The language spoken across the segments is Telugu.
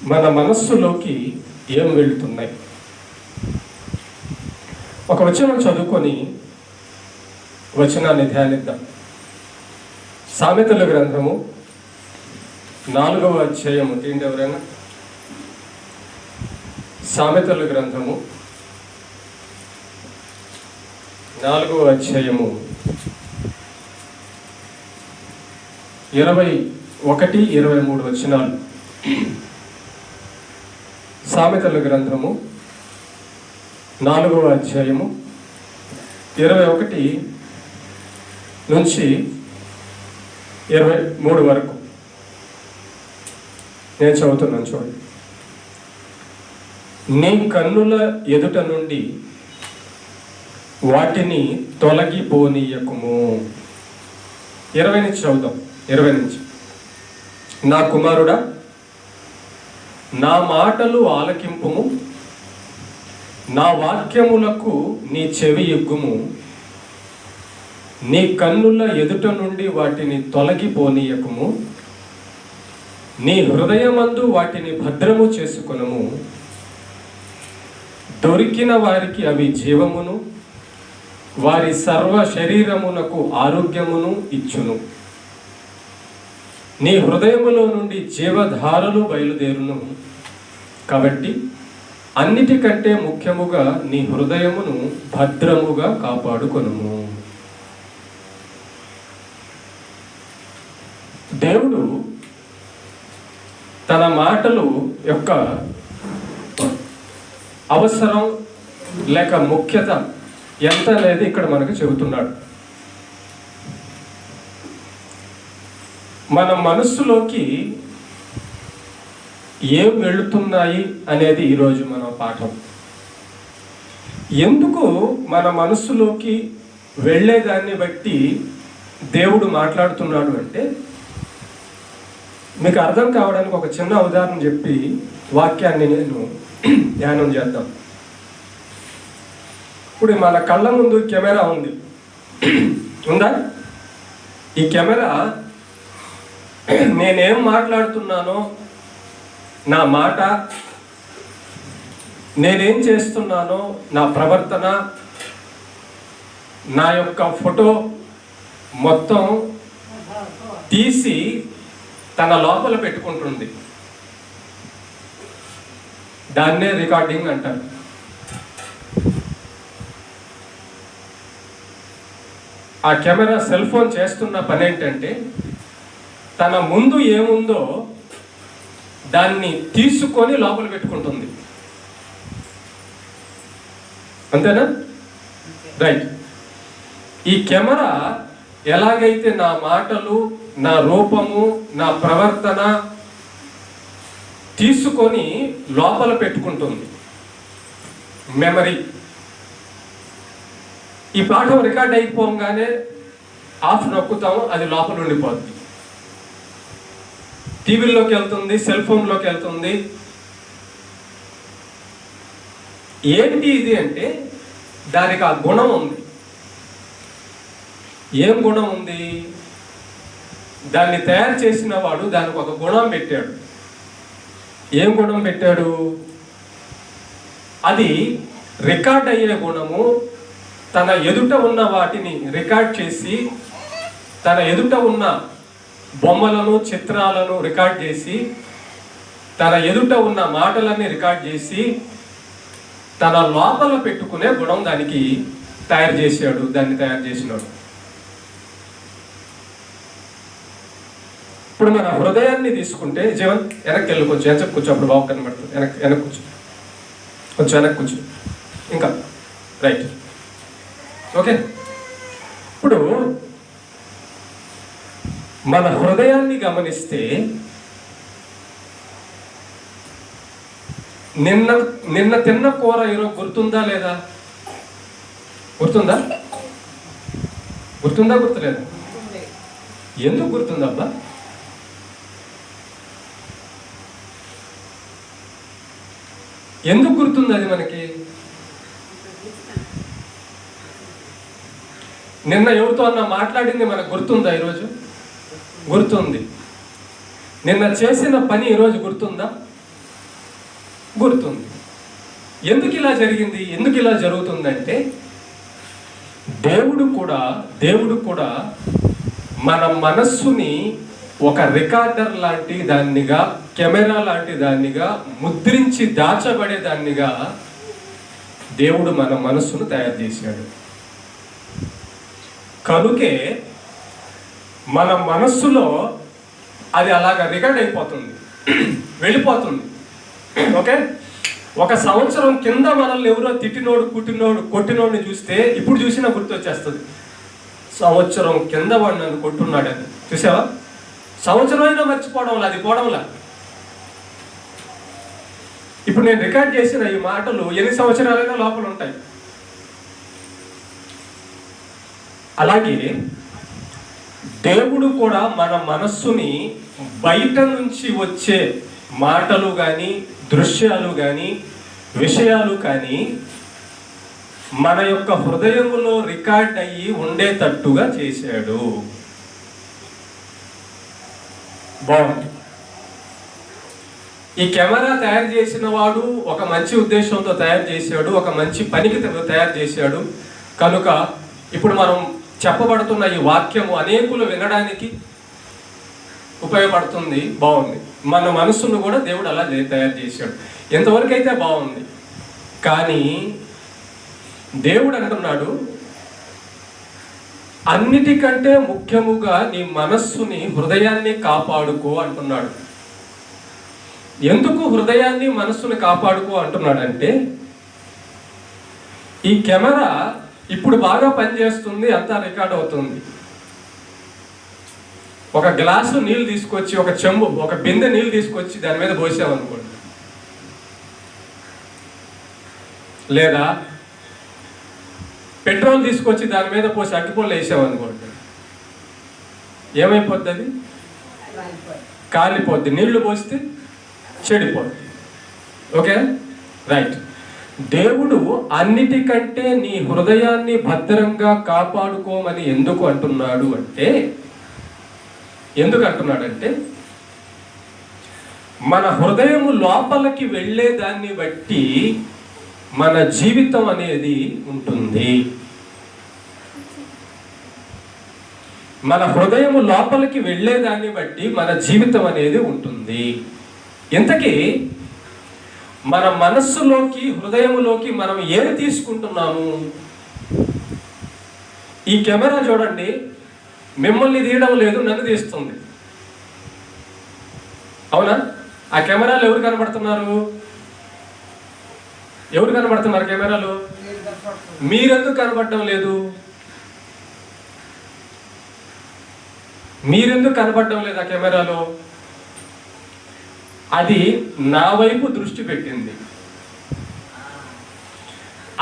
మన మనస్సులోకి ఏం వెళుతున్నాయి? ఒక వచనం చదువుకొని వచనాన్ని ధ్యానిద్దాం. సామెతల గ్రంథము 4వ అధ్యాయము తీయండి ఎవరైనా. సామెతల గ్రంథము 4వ అధ్యాయము 21, 23 వచనాలు. సామెతల గ్రంథము 4వ అధ్యాయము 21 నుంచి 23 వరకు నేను చదువుతున్నాను, చూడండి. నీ కన్నుల ఎదుట నుండి వాటిని తొలగిపోనీయకుము. 20 నుంచి చదువుదాం. 20 నుంచి. నా కుమారుడా, నా మాటలు ఆలకింపుము, నా వాక్యములకు నీ చెవి ఇగ్గుము. నీ కన్నుల ఎదుట నుండి వాటిని తొలగిపోనీయకుము. నీ హృదయమందు వాటిని భద్రము చేసుకొనుము. దొరికిన వారికి అవి జీవమును, వారి సర్వ శరీరమునకు ఆరోగ్యమును ఇచ్చును. నీ హృదయములో నుండి జీవధారలు బయలుదేరును. కాబట్టి అన్నిటికంటే ముఖ్యముగా నీ హృదయమును భద్రముగా కాపాడుకొనుము. దేవుడు తన మాటలు యొక్క అవసరం లేక ముఖ్యత ఎంత అనేది ఇక్కడ మనకు చెబుతున్నాడు. మన మనస్సులోకి ఏం వెళుతున్నాయి అనేది ఈరోజు మన పాఠం. ఎందుకు మన మనస్సులోకి వెళ్ళేదాన్ని బట్టి దేవుడు మాట్లాడుతున్నాడు అంటే, మీకు అర్థం కావడానికి ఒక చిన్న ఉదాహరణ చెప్పి వాక్యాన్ని నేను ధ్యానం చేద్దాం. ఇప్పుడు మన కళ్ళ ముందు కెమెరా ఉంది, ఉందా? ఈ కెమెరా నేనేం మాట్లాడుతున్నానో, నా మాట, నేనేం చేస్తున్నానో, నా ప్రవర్తన, నా యొక్క ఫోటో మొత్తం తీసి తన లోపల పెట్టుకుంటుంది. దాన్నే రికార్డింగ్ అంటారు. ఆ కెమెరా సెల్ ఫోన్ చేస్తున్న పని ఏంటంటే, తన ముందు ఏముందో దాన్ని తీసుకొని లోపల పెట్టుకుంటుంది. అంతేనా? రైట్. ఈ కెమెరా ఎలాగైతే నా మాటలు, నా రూపము, నా ప్రవర్తన తీసుకొని లోపల పెట్టుకుంటుంది, మెమరీ. ఈ పాఠం రికార్డ్ అయిపోగానే ఆఫ్ నొక్కుతాము, అది లోపల ఉండిపోద్ది. టీవీలోకి వెళ్తుంది, సెల్ ఫోన్లోకి వెళ్తుంది. ఏంటి ఇది అంటే, దానికి ఆ గుణం ఉంది. ఏం గుణం ఉంది? దాన్ని తయారు చేసిన వాడు దానికి ఒక గుణం పెట్టాడు. ఏం గుణం పెట్టాడు? అది రికార్డ్ అయ్యే గుణము. తన ఎదుట ఉన్న వాటిని రికార్డ్ చేసి, తన ఎదుట ఉన్న బొమ్మలను, చిత్రాలను రికార్డ్ చేసి, తన ఎదుట ఉన్న మాటలన్నీ రికార్డ్ చేసి తన లోపల పెట్టుకునే గుణం దానికి తయారు చేశాడు. దాన్ని తయారు చేసినాడు. ఇప్పుడు మన హృదయాన్ని తీసుకుంటే, జీవన్ వెనక్కి వెళ్ళి కొంచెం వెనక్కి కూర్చో, అప్పుడు బాగా కనబడుతుంది. వెనక్కి కూర్చో, కొంచెం వెనక్కి కూర్చో, ఇంకా రైట్. ఓకే. ఇప్పుడు మన హృదయాన్ని గమనిస్తే, నిన్న తిన్న కూర ఈరోజు గుర్తుందా లేదా? గుర్తుందా? గుర్తులేదా? ఎందుకు గుర్తుందబ్బా? ఎందుకు గుర్తుంది అది మనకి? నిన్న ఎవరితో అన్నా మాట్లాడింది మనకు గుర్తుందా? ఈరోజు గుర్తుంది. నిన్న చేసిన పని ఈరోజు గుర్తుందా? గుర్తుంది. ఎందుకు ఇలా జరిగింది, ఎందుకు ఇలా జరుగుతుందంటే దేవుడు కూడా మన మనస్సుని ఒక రికార్డర్ లాంటి దాన్నిగా, కెమెరా లాంటి దాన్నిగా, ముద్రించి దాచబడే దాన్నిగా దేవుడు మన మనస్సును తయారు చేశాడు. కనుకే మన మనస్సులో అది అలాగా రికార్డ్ అయిపోతుంది, వెళ్ళిపోతుంది. ఓకే, ఒక సంవత్సరం కింద మనల్ని ఎవరో తిట్టినోడు, కొట్టినోడిని చూస్తే ఇప్పుడు చూసినా గుర్తొచ్చేస్తుంది. సంవత్సరం కింద వాడు నన్ను కొట్టున్నాడని చూసావా? సంవత్సరం అయినా మర్చిపోవడంలా, అది పోవడంలా. ఇప్పుడు నేను రికార్డ్ చేసిన ఈ మాటలు ఎన్ని సంవత్సరాలైనా లోపల ఉంటాయి. అలాగే దేవుడు కూడా మన మనస్సుని బయట నుంచి వచ్చే మాటలు కానీ, దృశ్యాలు కానీ, విషయాలు కానీ మన యొక్క హృదయములో రికార్డ్ అయ్యి ఉండేటట్టుగా చేశాడు. బాగుంది. ఈ కెమెరా తయారు చేసిన వాడు ఒక మంచి ఉద్దేశంతో తయారు చేశాడు, ఒక మంచి పనికి తయారు చేశాడు. కనుక ఇప్పుడు మనం చెప్పబడుతున్న ఈ వాక్యము అనేకులు వినడానికి ఉపయోగపడుతుంది. బాగుంది. మన మనసును కూడా దేవుడు అలా తయారు చేశాడు. ఎంతవరకు అయితే బాగుంది. కానీ దేవుడు అంటున్నాడు, అన్నిటికంటే ముఖ్యముగా నీ మనస్సుని, హృదయాన్ని కాపాడుకో అంటున్నాడు. ఎందుకు హృదయాన్ని, మనస్సుని కాపాడుకో అంటున్నాడంటే, ఈ కెమెరా ఇప్పుడు బాగా పనిచేస్తుంది, అంతా రికార్డ్ అవుతుంది. ఒక గ్లాసు నీళ్ళు తీసుకొచ్చి, ఒక చెంబు, ఒక బిందె నీళ్ళు తీసుకొచ్చి దాని మీద పోసామనుకోండి, లేదా పెట్రోల్ తీసుకొచ్చి దాని మీద పోసి అగ్గిపుల్ల వేసామనుకోండి, ఏమైపోద్ది? అది కాలిపోద్ది. నీళ్లు పోస్తే చెడిపోద్ది. Okay, right. దేవుడు అన్నిటికంటే నీ హృదయాన్ని భద్రంగా కాపాడుకోమని ఎందుకు అంటున్నాడంటే మన హృదయము లోపలికి వెళ్ళే దాన్ని బట్టి మన జీవితం అనేది ఉంటుంది. మన హృదయము లోపలికి వెళ్ళేదాన్ని బట్టి మన జీవితం అనేది ఉంటుంది. ఇంతకీ మన మనస్సులోకి, హృదయములోకి మనం ఏది తీసుకుంటున్నాము? ఈ కెమెరా చూడండి, మిమ్మల్ని తీయడం లేదు, నన్ను తీస్తుంది. అవునా? ఆ కెమెరాలు ఎవరు కనబడుతున్నారు? కెమెరాలు? మీరెందుకు కనబడటం లేదు? ఆ కెమెరాలో? అది నా వైపు దృష్టి పెట్టింది.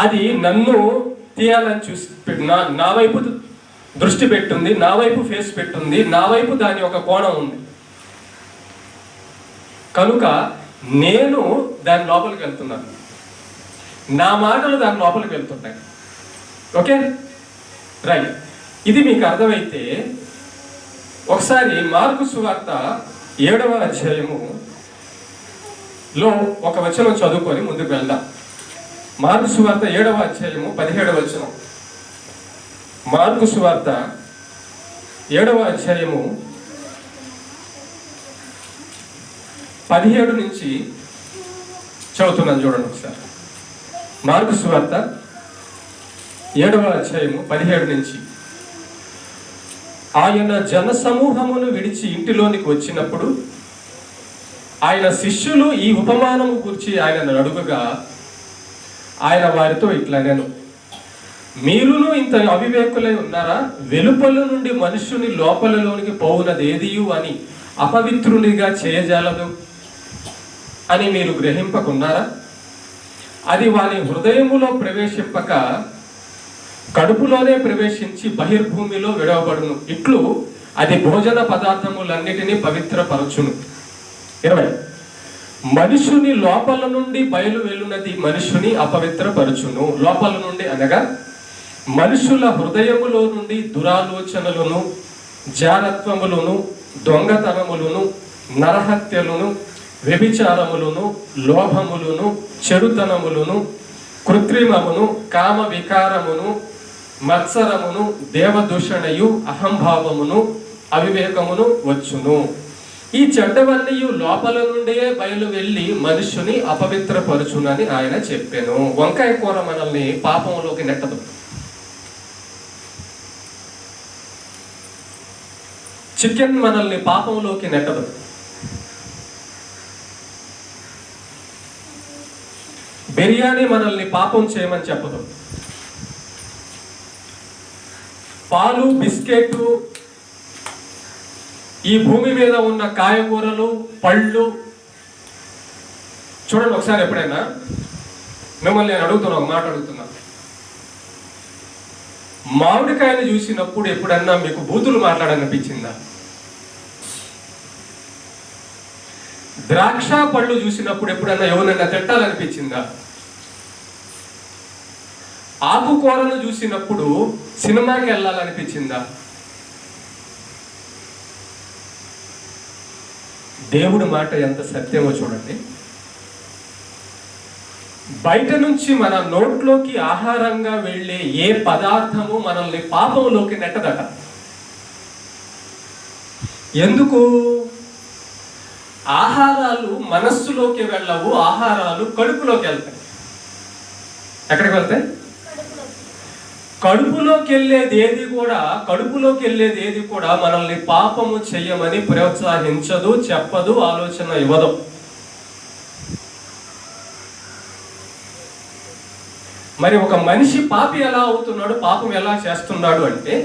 అది నన్ను తీయాలని చూసి నా వైపు దృష్టి పెట్టింది, నా వైపు ఫేస్ పెట్టింది, నా వైపు దాని ఒక కోణం ఉంది. కనుక నేను దాని లోపలికి వెళ్తున్నాను, నా మాటలు దాని లోపలికి వెళ్తున్నాయి. Okay, right. ఇది మీకు అర్థమైతే ఒకసారి మార్కు సువార్త 7వ అధ్యాయములో ఒక వచనం చదువుకొని ముందుకు వెళ్దాం. మార్కు సువార్త 7వ అధ్యాయము 17వ వచనం. మార్కు సువార్త 7వ అధ్యాయము 17 నుంచి చదువుతున్నాను, చూడండి ఒకసారి. మార్కు సువార్త 7వ అధ్యాయము 17 నుంచి. ఆయన జన సమూహమును విడిచి ఇంటిలోనికి వచ్చినప్పుడు ఆయన శిష్యులు ఈ ఉపమానము గురించి ఆయనను అడుగగా ఆయన వారితో ఇట్లా నేను, మీరును ఇంత అవివేకులై ఉన్నారా? వెలుపల నుండి మనుష్యుని లోపలలోనికి పోవునదేదియు అని అపవిత్రునిగా చేయజాలదు అని మీరు గ్రహింపకున్నారా? అది వాని హృదయములో ప్రవేశింపక కడుపులోనే ప్రవేశించి బహిర్భూమిలో విడవబడును. ఇట్లు అది భోజన పదార్థములన్నిటినీ పవిత్రపరచును. 20. మనుషుని లోపల నుండి బయలు వెళ్ళునది మనుషుని అపవిత్రపరచును. లోపల నుండి అనగా మనుషుల హృదయములో నుండి దురాలోచనలను, జారత్వములను, దొంగతనములను, నరహత్యలను, వ్యభిచారములను, లోభములను, చెడుతనములను, కృత్రిమమును, కామ వికారమును, మత్సరమును, దేవదూషణయు, అహంభావమును, అవివేకమును వచ్చును. ఈ చెడ్డవన్నీ లోపల నుండే బయలు వెళ్ళి మనుషుని అపవిత్రపరచునని ఆయన చెప్పాను. వంకాయ కూర మనల్ని పాపంలోకి నెట్టదు. చికెన్ మనల్ని పాపంలోకి నెట్టదు. బిర్యానీ మనల్ని పాపం చేయమని చెప్పదు. పాలు, బిస్కెట్, ఈ భూమి మీద ఉన్న కాయగూరలు, పళ్ళు చూడండి. ఒకసారి ఎప్పుడైనా మిమ్మల్ని నేను అడుగుతున్నా, ఒక మాట అడుగుతున్నా. మామిడికాయని చూసినప్పుడు ఎప్పుడన్నా మీకు బూతులు మాట్లాడనిపించిందా? ద్రాక్ష పళ్ళు చూసినప్పుడు ఎప్పుడన్నా ఎవరన్నా తిట్టాలనిపించిందా? ఆకుకూరను చూసినప్పుడు సినిమాకి వెళ్ళాలనిపించిందా? దేవుడి మాట ఎంత సత్యమో చూడండి. బయట నుంచి మన నోట్లోకి ఆహారంగా వెళ్ళే ఏ పదార్థము మనల్ని పాపంలోకి నెట్టదట. ఎందుకు? ఆహారాలు మనస్సులోకి వెళ్ళవు, ఆహారాలు కడుపులోకి వెళ్తాయి. ఎక్కడికి వెళ్తాయి? కడుపులోకి వెళ్ళేది ఏది కూడా మనల్ని పాపము చెయ్యమని ప్రోత్సహించదు, చెప్పదు, ఆలోచన ఇవ్వదు. మరి ఒక మనిషి పాపి ఎలా అవుతున్నాడు, పాపం ఎలా చేస్తున్నాడు అంటే,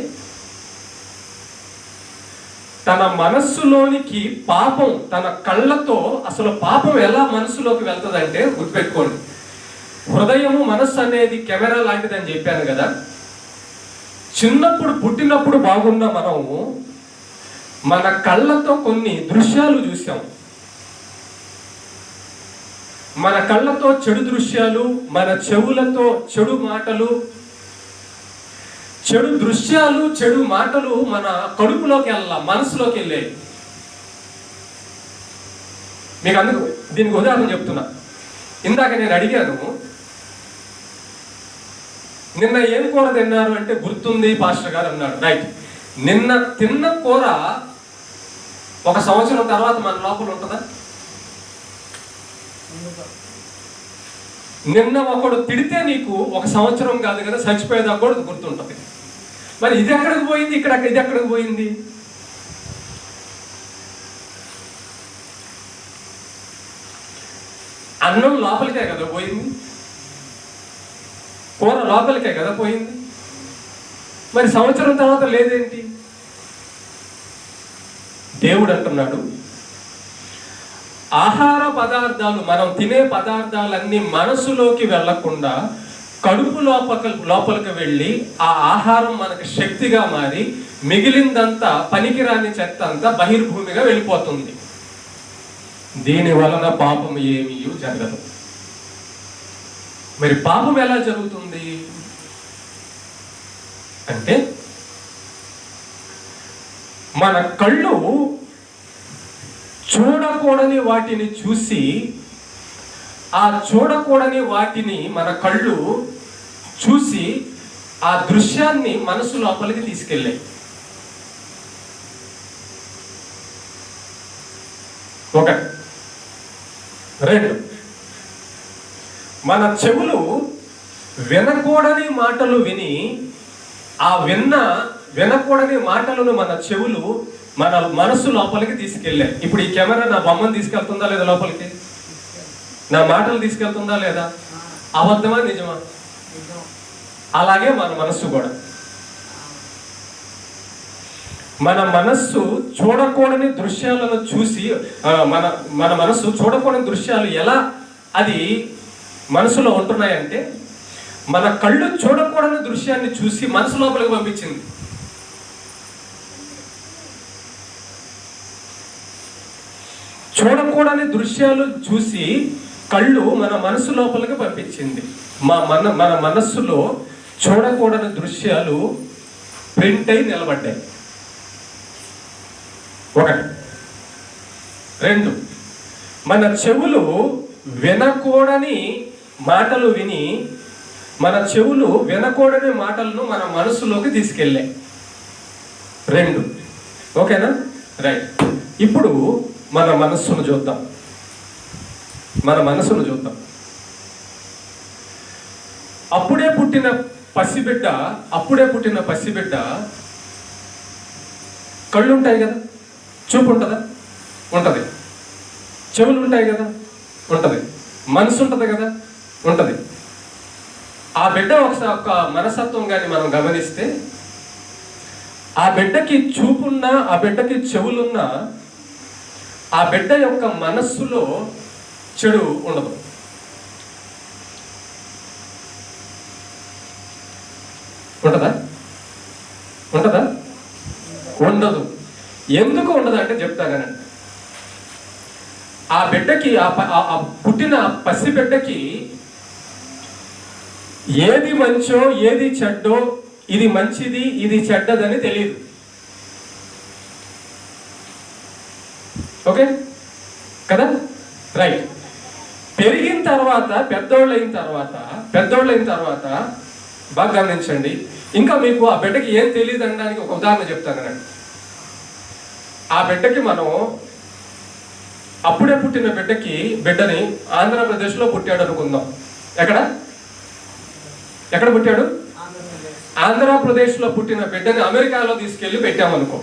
తన మనస్సులోనికి పాపం తన కళ్ళతో, అసలు పాపం ఎలా మనసులోకి వెళ్తుందంటే గుర్తుపెట్టుకోండి. హృదయము, మనస్సు అనేది కెమెరా లాంటిదని చెప్పాను కదా. చిన్నప్పుడు పుట్టినప్పుడు బాగున్న మనము మన కళ్ళతో కొన్ని దృశ్యాలు చూసాం. మన కళ్ళతో చెడు దృశ్యాలు, మన చెవులతో చెడు మాటలు, చెడు దృశ్యాలు, చెడు మాటలు మన కడుపులోకి వెళ్ళాల, మనసులోకి వెళ్ళాయి. మీకు అందుకు దీనికి ఉదాహరణ చెప్తున్నా. ఇందాక నేను అడిగాను, నిన్న ఏం కూర తిన్నారు అంటే గుర్తుంది పాస్టర్ గారు అన్నాడు. రైట్. నిన్న తిన్న కూర ఒక సంవత్సరం తర్వాత మన లోపల ఉంటుందా? నిన్న ఒకడు తిడితే నీకు ఒక సంవత్సరం కాదు కదా, చచ్చిపోయేదా కూడా గుర్తుంటుంది. మరి ఇది ఎక్కడికి పోయింది? ఇది ఎక్కడికి పోయింది? అన్నం లోపలికే కదా పోయింది, కూర లోపలికే కదా పోయింది. మరి సంవత్సరం తర్వాత లేదేంటి? దేవుడు అంటున్నాడు, ఆహార పదార్థాలు, మనం తినే పదార్థాలన్నీ మనసులోకి వెళ్లకుండా కడుపు లోపలికి వెళ్ళి ఆ ఆహారం మనకు శక్తిగా మారి మిగిలిందంతా, పనికిరాని చెత్త అంతా బహిర్భూమిగా వెళ్ళిపోతుంది. దీని వలన పాపం ఏమీ జరగదు. మరి పాపం ఎలా జరుగుతుంది అంటే, మన కళ్ళు చూడకూడని వాటిని చూసి, ఆ చూడకూడని వాటిని మన కళ్ళు చూసి ఆ దృశ్యాన్ని మనసు లోపలికి తీసుకెళ్ళాయి. ఒకటి. రెండు, మన చెవులు వినకూడని మాటలు విని, ఆ వినకూడని మాటలను మన చెవులు మన మనసు లోపలికి తీసుకెళ్ళాయి. ఇప్పుడు ఈ కెమెరా నా బొమ్మను తీసుకెళ్తుందా లేదా లోపలికి? నా మాటలు తీసుకెళ్తుందా లేదా? అబద్ధమా నిజమా? అలాగే మన మనస్సు కూడా. మన మనస్సు చూడకూడని దృశ్యాలను చూసి, మన మనస్సు చూడకూడని దృశ్యాలు ఎలా అది మనసులో ఉంటున్నాయంటే, మన కళ్ళు చూడకూడని దృశ్యాన్ని చూసి మనసు లోపలికి పంపించింది. చూడకూడని దృశ్యాలు చూసి కళ్ళు మన మనసు లోపలికి పంపించింది. మన మనస్సులో చూడకూడని దృశ్యాలు ప్రింట్ అయి నిలబడ్డాయి. ఒకటి. రెండు, మన చెవులు వినకూడని మాటలు విని, మన చెవులు వినకూడని మాటలను మన మనసులోకి తీసుకెళ్ళాయి. 2. ఓకేనా? రైట్. ఇప్పుడు మన మనస్సును చూద్దాం. అప్పుడే పుట్టిన పసిబిడ్డ కళ్ళు ఉంటాయి కదా, చూపు ఉంటుందా? ఉంటుంది. చెవులు ఉంటాయి కదా, ఉంటుంది. మనసు ఉంటుంది కదా, ఉంటుంది. ఆ బిడ్డ ఒక మనస్తత్వం కానీ మనం గమనిస్తే, ఆ బిడ్డకి చూపున్నా, ఆ బిడ్డకి చెవులున్నా, ఆ బిడ్డ యొక్క మనస్సులో చెడు ఉండదు. ఉంటుందా? ఉండదు. ఎందుకు ఉండదు అంటే చెప్తాగానండి. ఆ బిడ్డకి, ఆ పుట్టిన పసిబిడ్డకి ఏది మంచో ఏది చెడ్డో, ఇది మంచిది ఇది చెడ్డదని తెలియదు. ఓకే కదా? రైట్. పెరిగిన తర్వాత పెద్దోళ్ళైన తర్వాత బాగా గమనించండి. ఇంకా మీకు ఆ బిడ్డకి ఏం తెలియదు అనడానికి ఒక ఉదాహరణ చెప్తానండి. ఆ బిడ్డకి మనం అప్పుడే పుట్టిన బిడ్డని ఆంధ్రప్రదేశ్లో పుట్టాడు అనుకుందాం. ఎక్కడ పుట్టాడు? ఆంధ్రప్రదేశ్లో పుట్టిన బిడ్డని అమెరికాలో తీసుకెళ్ళి పెట్టామనుకో,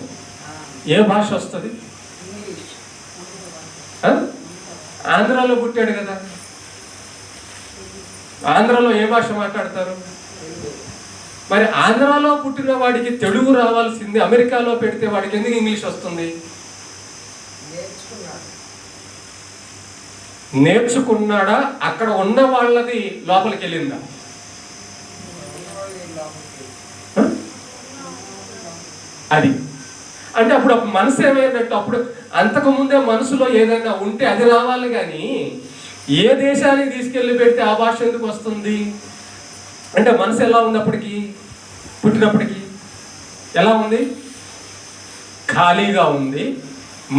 ఏ భాష వస్తుంది? ఆంధ్రాలో పుట్టాడు కదా, ఆంధ్రాలో ఏ భాష మాట్లాడతారు? మరి ఆంధ్రాలో పుట్టిన వాడికి తెలుగు రావాల్సింది, అమెరికాలో పెడితే వాడికి ఎందుకు ఇంగ్లీష్ వస్తుంది? నేర్చుకున్నాడా? అక్కడ ఉన్న వాళ్ళది లోపలికి వెళ్ళిందా? అది అంటే అప్పుడు మనసు ఏమైనట్టు, అప్పుడు అంతకు ముందే మనసులో ఏదైనా ఉంటే అది రావాలి. కానీ ఏ దేశానికి తీసుకెళ్ళి పెడితే ఆ భాష ఎందుకు వస్తుంది అంటే, మనసు ఎలా ఉంది అప్పటికి, పుట్టినప్పటికి ఎలా ఉంది? ఖాళీగా ఉంది,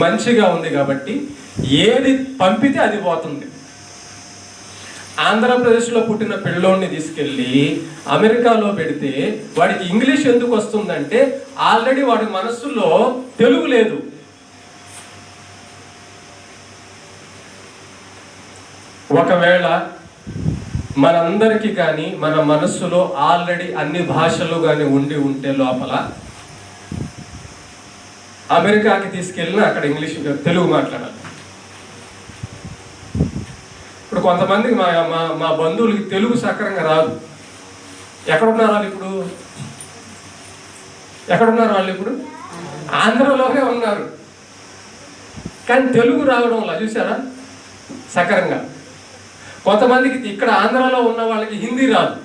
మంచిగా ఉంది. కాబట్టి ఏది పంపితే అది పోతుంది. ఆంధ్రప్రదేశ్లో పుట్టిన పిల్లోడిని తీసుకెళ్ళి అమెరికాలో పెడితే వాడికి ఇంగ్లీష్ ఎందుకు వస్తుందంటే, ఆల్రెడీ వాడి మనస్సులో తెలుగు లేదు. ఒకవేళ మనందరికీ కానీ మన మనస్సులో ఆల్రెడీ అన్ని భాషలు కానీ ఉంటే లోపల, అమెరికాకి తీసుకెళ్ళిన అక్కడ ఇంగ్లీష్ తెలుగు మాట్లాడాలి. ఇప్పుడు కొంతమందికి మా బంధువులకి తెలుగు సక్రంగా రాదు. ఎక్కడున్నారు వాళ్ళు ఇప్పుడు? ఆంధ్రలోనే ఉన్నారు. కానీ తెలుగు రావడంలా చూసారా సక్రంగా. కొంతమందికి ఇక్కడ ఆంధ్రాలో ఉన్న వాళ్ళకి హిందీ రాదు,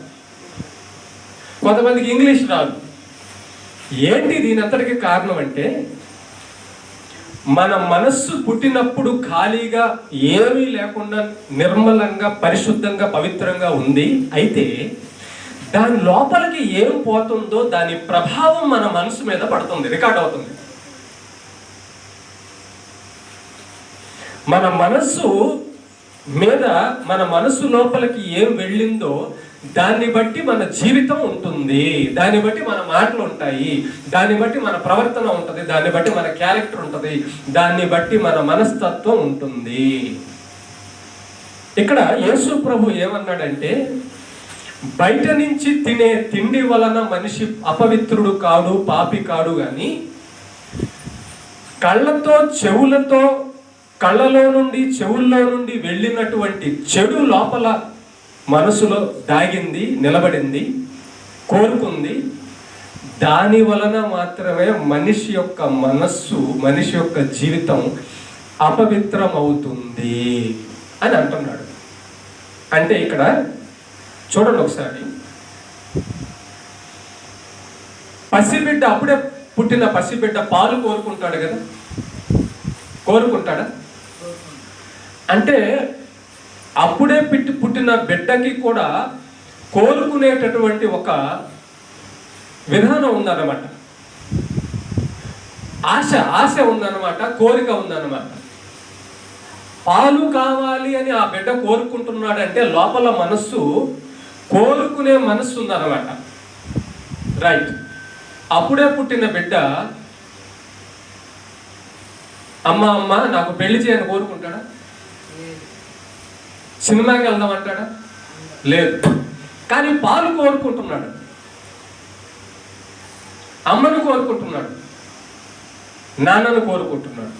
కొంతమందికి ఇంగ్లీష్ రాదు. ఏంటి దీని అంతటికి కారణం అంటే, మన మనస్సు పుట్టినప్పుడు ఖాళీగా ఏమీ లేకుండా నిర్మలంగా, పరిశుద్ధంగా, పవిత్రంగా ఉంది. అయితే దాని లోపలికి ఏం పోతుందో దాని ప్రభావం మన మనసు మీద పడుతుంది, రికార్డ్ అవుతుంది. మన మనస్సు మీద, మన మనసు లోపలికి ఏం వెళ్ళిందో దాన్ని బట్టి మన జీవితం ఉంటుంది, దాన్ని బట్టి మన మాటలు ఉంటాయి, దాన్ని బట్టి మన ప్రవర్తన ఉంటుంది, దాన్ని బట్టి మన క్యారెక్టర్ ఉంటుంది, దాన్ని బట్టి మన మనస్తత్వం ఉంటుంది. ఇక్కడ యేసు ప్రభు ఏమన్నాడంటే, బయట నుంచి తినే తిండి వలన మనిషి అపవిత్రుడు కాడు, పాపి కాడు, కానీ కళ్ళలో నుండి చెవుల్లో నుండి వెళ్ళినటువంటి చెడు లోపల మనసులో దాగింది, నిలబడింది, కోరుకుంది. దాని వలన మాత్రమే మనిషి యొక్క మనస్సు, మనిషి యొక్క జీవితం అపవిత్రం అవుతుంది అని అంటున్నాడు. అంటే ఇక్కడ చూడండి ఒకసారి, పసిబిడ్డ, అప్పుడే పుట్టిన పసిబిడ్డ పాలు కోరుకుంటాడు కదా, కోరుకుంటాడా? అంటే అప్పుడే పుట్టిన బిడ్డకి కూడా కోరుకునేటటువంటి ఒక విధానం ఉందన్నమాట. ఆశ ఉందన్నమాట, కోరిక ఉందన్నమాట. పాలు కావాలి అని ఆ బిడ్డ కోరుకుంటున్నాడంటే లోపల మనస్సు కోరుకునే మనస్సు ఉందన్నమాట. రైట్. అప్పుడే పుట్టిన బిడ్డ అమ్మ నాకు పెళ్లి చేయని కోరుకుంటాడా? సినిమాకి వెళ్దాం అంటాడా? లేదు. కానీ పాలు కోరుకుంటున్నాడు, అమ్మను కోరుకుంటున్నాడు, నాన్నను కోరుకుంటున్నాడు.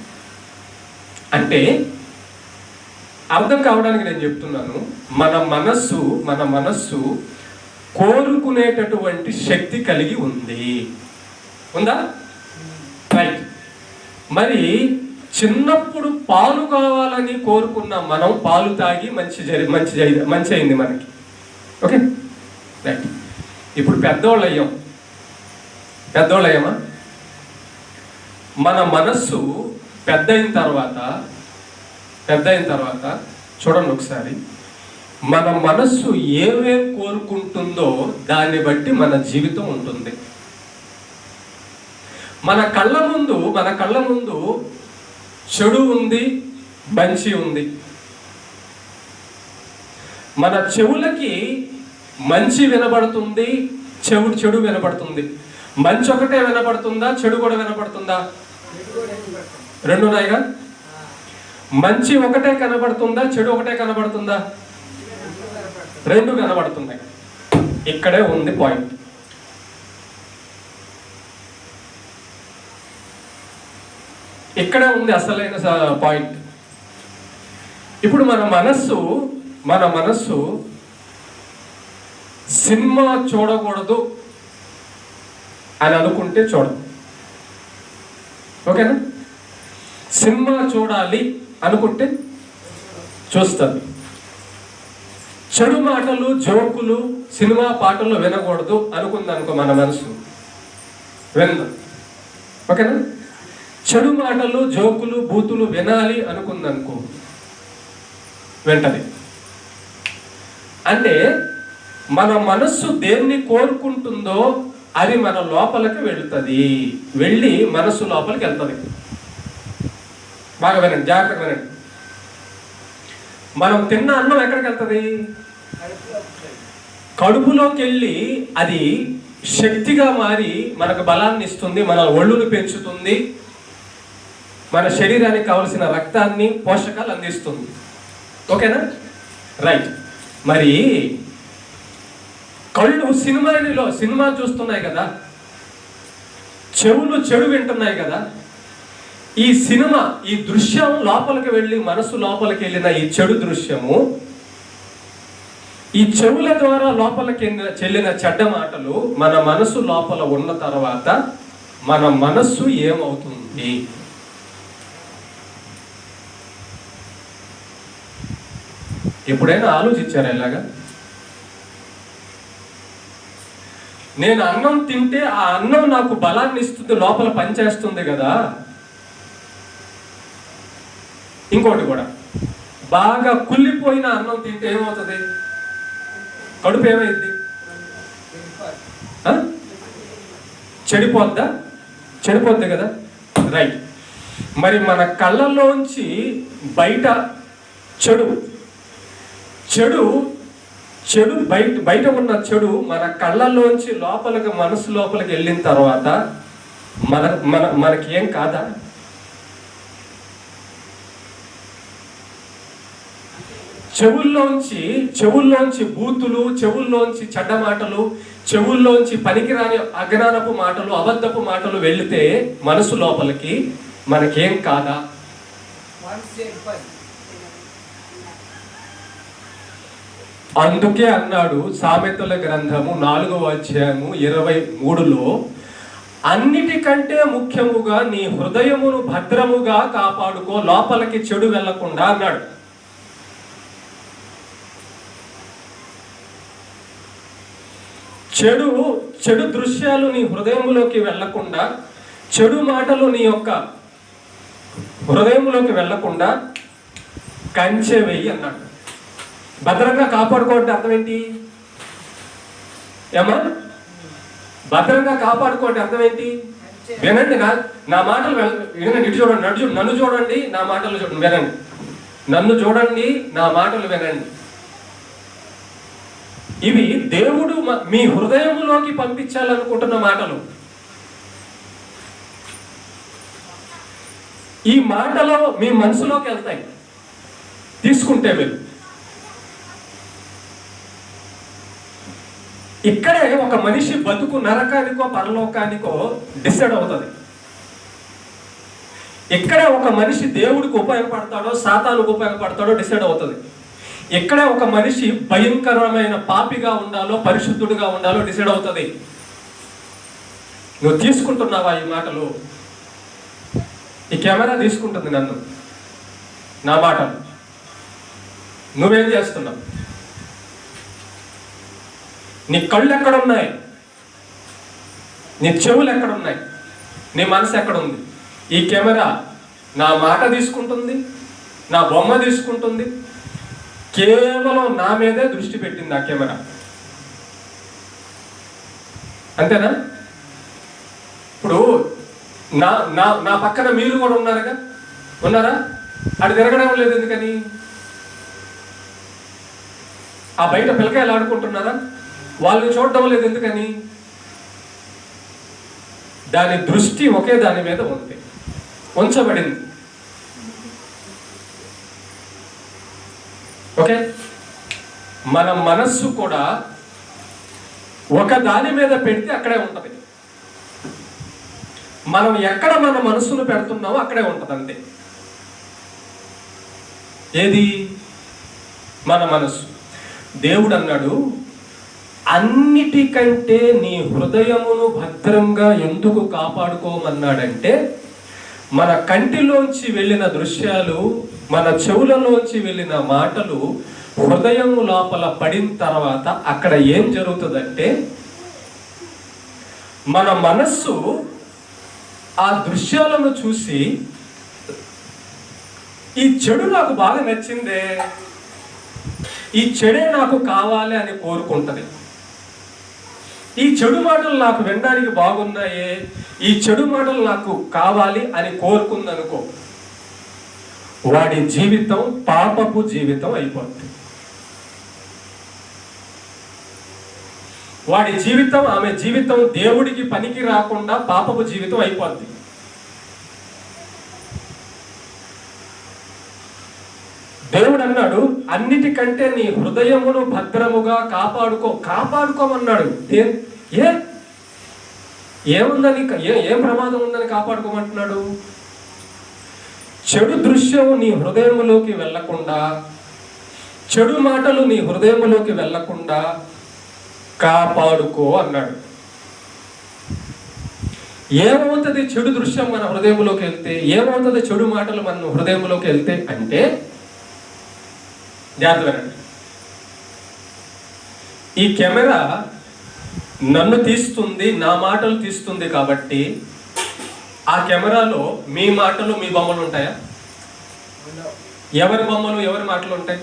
అంటే అర్థం కావడానికి నేను చెప్తున్నాను, మన మనస్సు కోరుకునేటటువంటి శక్తి కలిగి ఉంది. ఉందా? రైట్. మరి చిన్నప్పుడు పాలు కావాలని కోరుకున్న మనం పాలు తాగి మంచి అయింది మనకి. Okay, right. ఇప్పుడు పెద్దోళ్ళు అయ్యామా? మన మనస్సు పెద్ద అయిన తర్వాత చూడండి ఒకసారి, మన మనస్సు ఏమేం కోరుకుంటుందో దాన్ని బట్టి మన జీవితం ఉంటుంది. మన కళ్ళ ముందు చెడు ఉంది, మంచి ఉంది. మన చెవులకి మంచి వినబడుతుంది, చెడు వినబడుతుంది. మంచి ఒకటే వినబడుతుందా, చెడు కూడా వినబడుతుందా? రెండు ఉన్నాయిగా. మంచి ఒకటే కనబడుతుందా, చెడు ఒకటే కనబడుతుందా? రెండు కనబడుతున్నాయి. ఇక్కడే ఉంది పాయింట్. ఇక్కడే ఉంది అసలైన పాయింట్. ఇప్పుడు మన మనస్సు సినిమా చూడకూడదు అని అనుకుంటే చూడదు. ఓకేనా? సినిమా చూడాలి అనుకుంటే చూస్తుంది. చెడు మాటలు, జోకులు, సినిమా పాటలు వినకూడదు అనుకుందనుకో మన మనసు, విందు. ఓకేనా? చెడు మాటలు, జోకులు, బూతులు వినాలి అనుకుందనుకో వెంటనే. అంటే మన మనస్సు దేన్ని కోరుకుంటుందో అది మన లోపలికి వెళుతుంది, వెళ్ళి మనస్సు లోపలికి వెళ్తుంది. బాగా వినండి, జాగ్రత్తగా వినండి. మనం తిన్న అన్నం ఎక్కడికి వెళ్తుంది? కడుపులోకి వెళ్ళి అది శక్తిగా మారి మనకు బలాన్ని ఇస్తుంది, మన ఒళ్ళును పెంచుతుంది, మన శరీరానికి కావలసిన రక్తాన్ని, పోషకాలు అందిస్తుంది. ఓకేనా? రైట్. మరి కళ్ళు సినిమా చూస్తున్నాయి కదా, చెవులు చెడు వింటున్నాయి కదా. ఈ సినిమా, ఈ దృశ్యం లోపలికి వెళ్ళి మనసు లోపలికి వెళ్ళిన ఈ చెడు దృశ్యము, ఈ చెవుల ద్వారా లోపలికి చెల్లిన చెడ్డ మాటలు మన మనసు లోపల ఉన్న తర్వాత మన మనస్సు ఏమవుతుంది? ఎప్పుడైనా ఆలోచించారా ఇలాగా? నేను అన్నం తింటే ఆ అన్నం నాకు బలాన్ని ఇస్తుంది, లోపల పనిచేస్తుంది కదా. ఇంకోటి కూడా, బాగా కుళ్ళిపోయిన అన్నం తింటే ఏమవుతుంది? కడుపు ఏమైంది? చెడిపోద్ది కదా. రైట్. మరి మన కళ్ళల్లోంచి బయట చెడు బయట ఉన్న చెడు మన కళ్ళల్లోంచి లోపలికి, మనసు లోపలికి వెళ్ళిన తర్వాత మనకి ఏం కాదా? చెవుల్లోంచి బూతులు, చెవుల్లోంచి చెడ్డ మాటలు, చెవుల్లోంచి పనికిరాని అజ్ఞానపు మాటలు, అబద్ధపు మాటలు వెళితే మనసు లోపలికి మనకేం కాదా? అందుకే అన్నాడు సామెతల గ్రంథము 4వ అధ్యాయము 23లో, అన్నిటికంటే ముఖ్యముగా నీ హృదయమును భద్రముగా కాపాడుకో, లోపలికి చెడు వెళ్లకుండా అన్నాడు. చెడు దృశ్యాలు నీ హృదయంలోకి వెళ్లకుండా, చెడు మాటలు నీ యొక్క హృదయంలోకి వెళ్లకుండా కంచె వెయ్యి అన్నాడు. భద్రంగా కాపాడుకోండి అర్థం ఏంటి? ఏమా? భద్రంగా కాపాడుకోండి అర్థం ఏంటి? వినండి, నా మాటలు వినండి. ఇటు చూడండి, నన్ను చూడండి, నా మాటలు చూడండి, వినండి. నన్ను చూడండి, నా మాటలు వినండి. ఇవి దేవుడు మీ హృదయంలోకి పంపించాలనుకుంటున్న మాటలు. ఈ మాటలు మీ మనసులోకి వెళ్తాయి తీసుకుంటే మీరు. ఇక్కడే ఒక మనిషి బతుకు నరకానికో పరలోకానికో డిసైడ్ అవుతుంది. ఇక్కడే ఒక మనిషి దేవుడికి ఉపయోగపడతాడో సాతానుకు ఉపయోగపడతాడో డిసైడ్ అవుతుంది. ఇక్కడే ఒక మనిషి భయంకరమైన పాపిగా ఉండాలో పరిశుద్ధుడిగా ఉండాలో డిసైడ్ అవుతుంది. నువ్వు తీసుకుంటున్నావా ఈ మాటలు? ఈ కెమెరా తీసుకుంటుంది నన్ను, నా మాటలు. నువ్వేం చేస్తున్నావు? నీ కళ్ళు ఎక్కడున్నాయి? నీ చెవులు ఎక్కడున్నాయి? నీ మనసు ఎక్కడుంది? ఈ కెమెరా నా మాట తీసుకుంటుంది, నా బొమ్మ తీసుకుంటుంది, కేవలం నా మీదే దృష్టి పెట్టింది ఆ కెమెరా. అంతేనా? ఇప్పుడు నా నా నా పక్కన మీరు కూడా ఉన్నారా? అది తిరగడం లేదు. ఎందుకని? ఆ బయట పిల్లకాయలు ఆడుకుంటున్నారా? వాళ్ళని చూడడం లేదు. ఎందుకని? దాని దృష్టి ఒకే దాని మీద ఉంది, ఉంచబడింది. ఓకే, మన మనస్సు కూడా ఒక దాని మీద పెడితే అక్కడే ఉంటుంది. మనం ఎక్కడ మన మనస్సును పెడుతున్నామో అక్కడే ఉంటుంది, అంతే. ఏది? మన మనస్సు. దేవుడు అన్నాడు, అన్నిటికంటే నీ హృదయమును భద్రంగా ఎందుకు కాపాడుకోమన్నాడంటే, మన కంటిలోంచి వెళ్ళిన దృశ్యాలు, మన చెవులలోంచి వెళ్ళిన మాటలు హృదయం లోపల పడిన తర్వాత అక్కడ ఏం జరుగుతుందంటే, మన మనస్సు ఆ దృశ్యాలను చూసి ఈ చెడు నాకు బాగా నచ్చిందే, ఈ చెడే నాకు కావాలి అని కోరుకుంటుంది. ఈ చెడు మాటలు నాకు వినడానికి బాగున్నాయే, ఈ చెడు మాటలు నాకు కావాలి అని కోరుకుందనుకో, వాడి జీవితం పాపపు జీవితం అయిపోతుంది. వాడి జీవితం, ఆమె జీవితం దేవుడికి పనికి రాకుండా పాపపు జీవితం అయిపోద్ది. దేవుడు అన్నాడు, అన్నిటికంటే నీ హృదయమును భద్రముగా కాపాడుకోమన్నాడు. ఏముందని, ఏం ప్రమాదం ఉందని కాపాడుకోమంటున్నాడు? చెడు దృశ్యం నీ హృదయములోకి వెళ్లకుండా, చెడు మాటలు నీ హృదయములోకి వెళ్లకుండా కాపాడుకో అన్నాడు. ఏమవుతుంది చెడు దృశ్యం మన హృదయంలోకి వెళ్తే? ఏమవుతుంది చెడు మాటలు మన హృదయంలోకి వెళ్తే అంటే, జాగ్రత్త. ఈ కెమెరా నన్ను తీస్తుంది, నా మాటలు తీస్తుంది కాబట్టి ఆ కెమెరాలో మీ మాటలు, మీ బొమ్మలు ఉంటాయా? ఎవరి బొమ్మలు, ఎవరి మాటలు ఉంటాయి?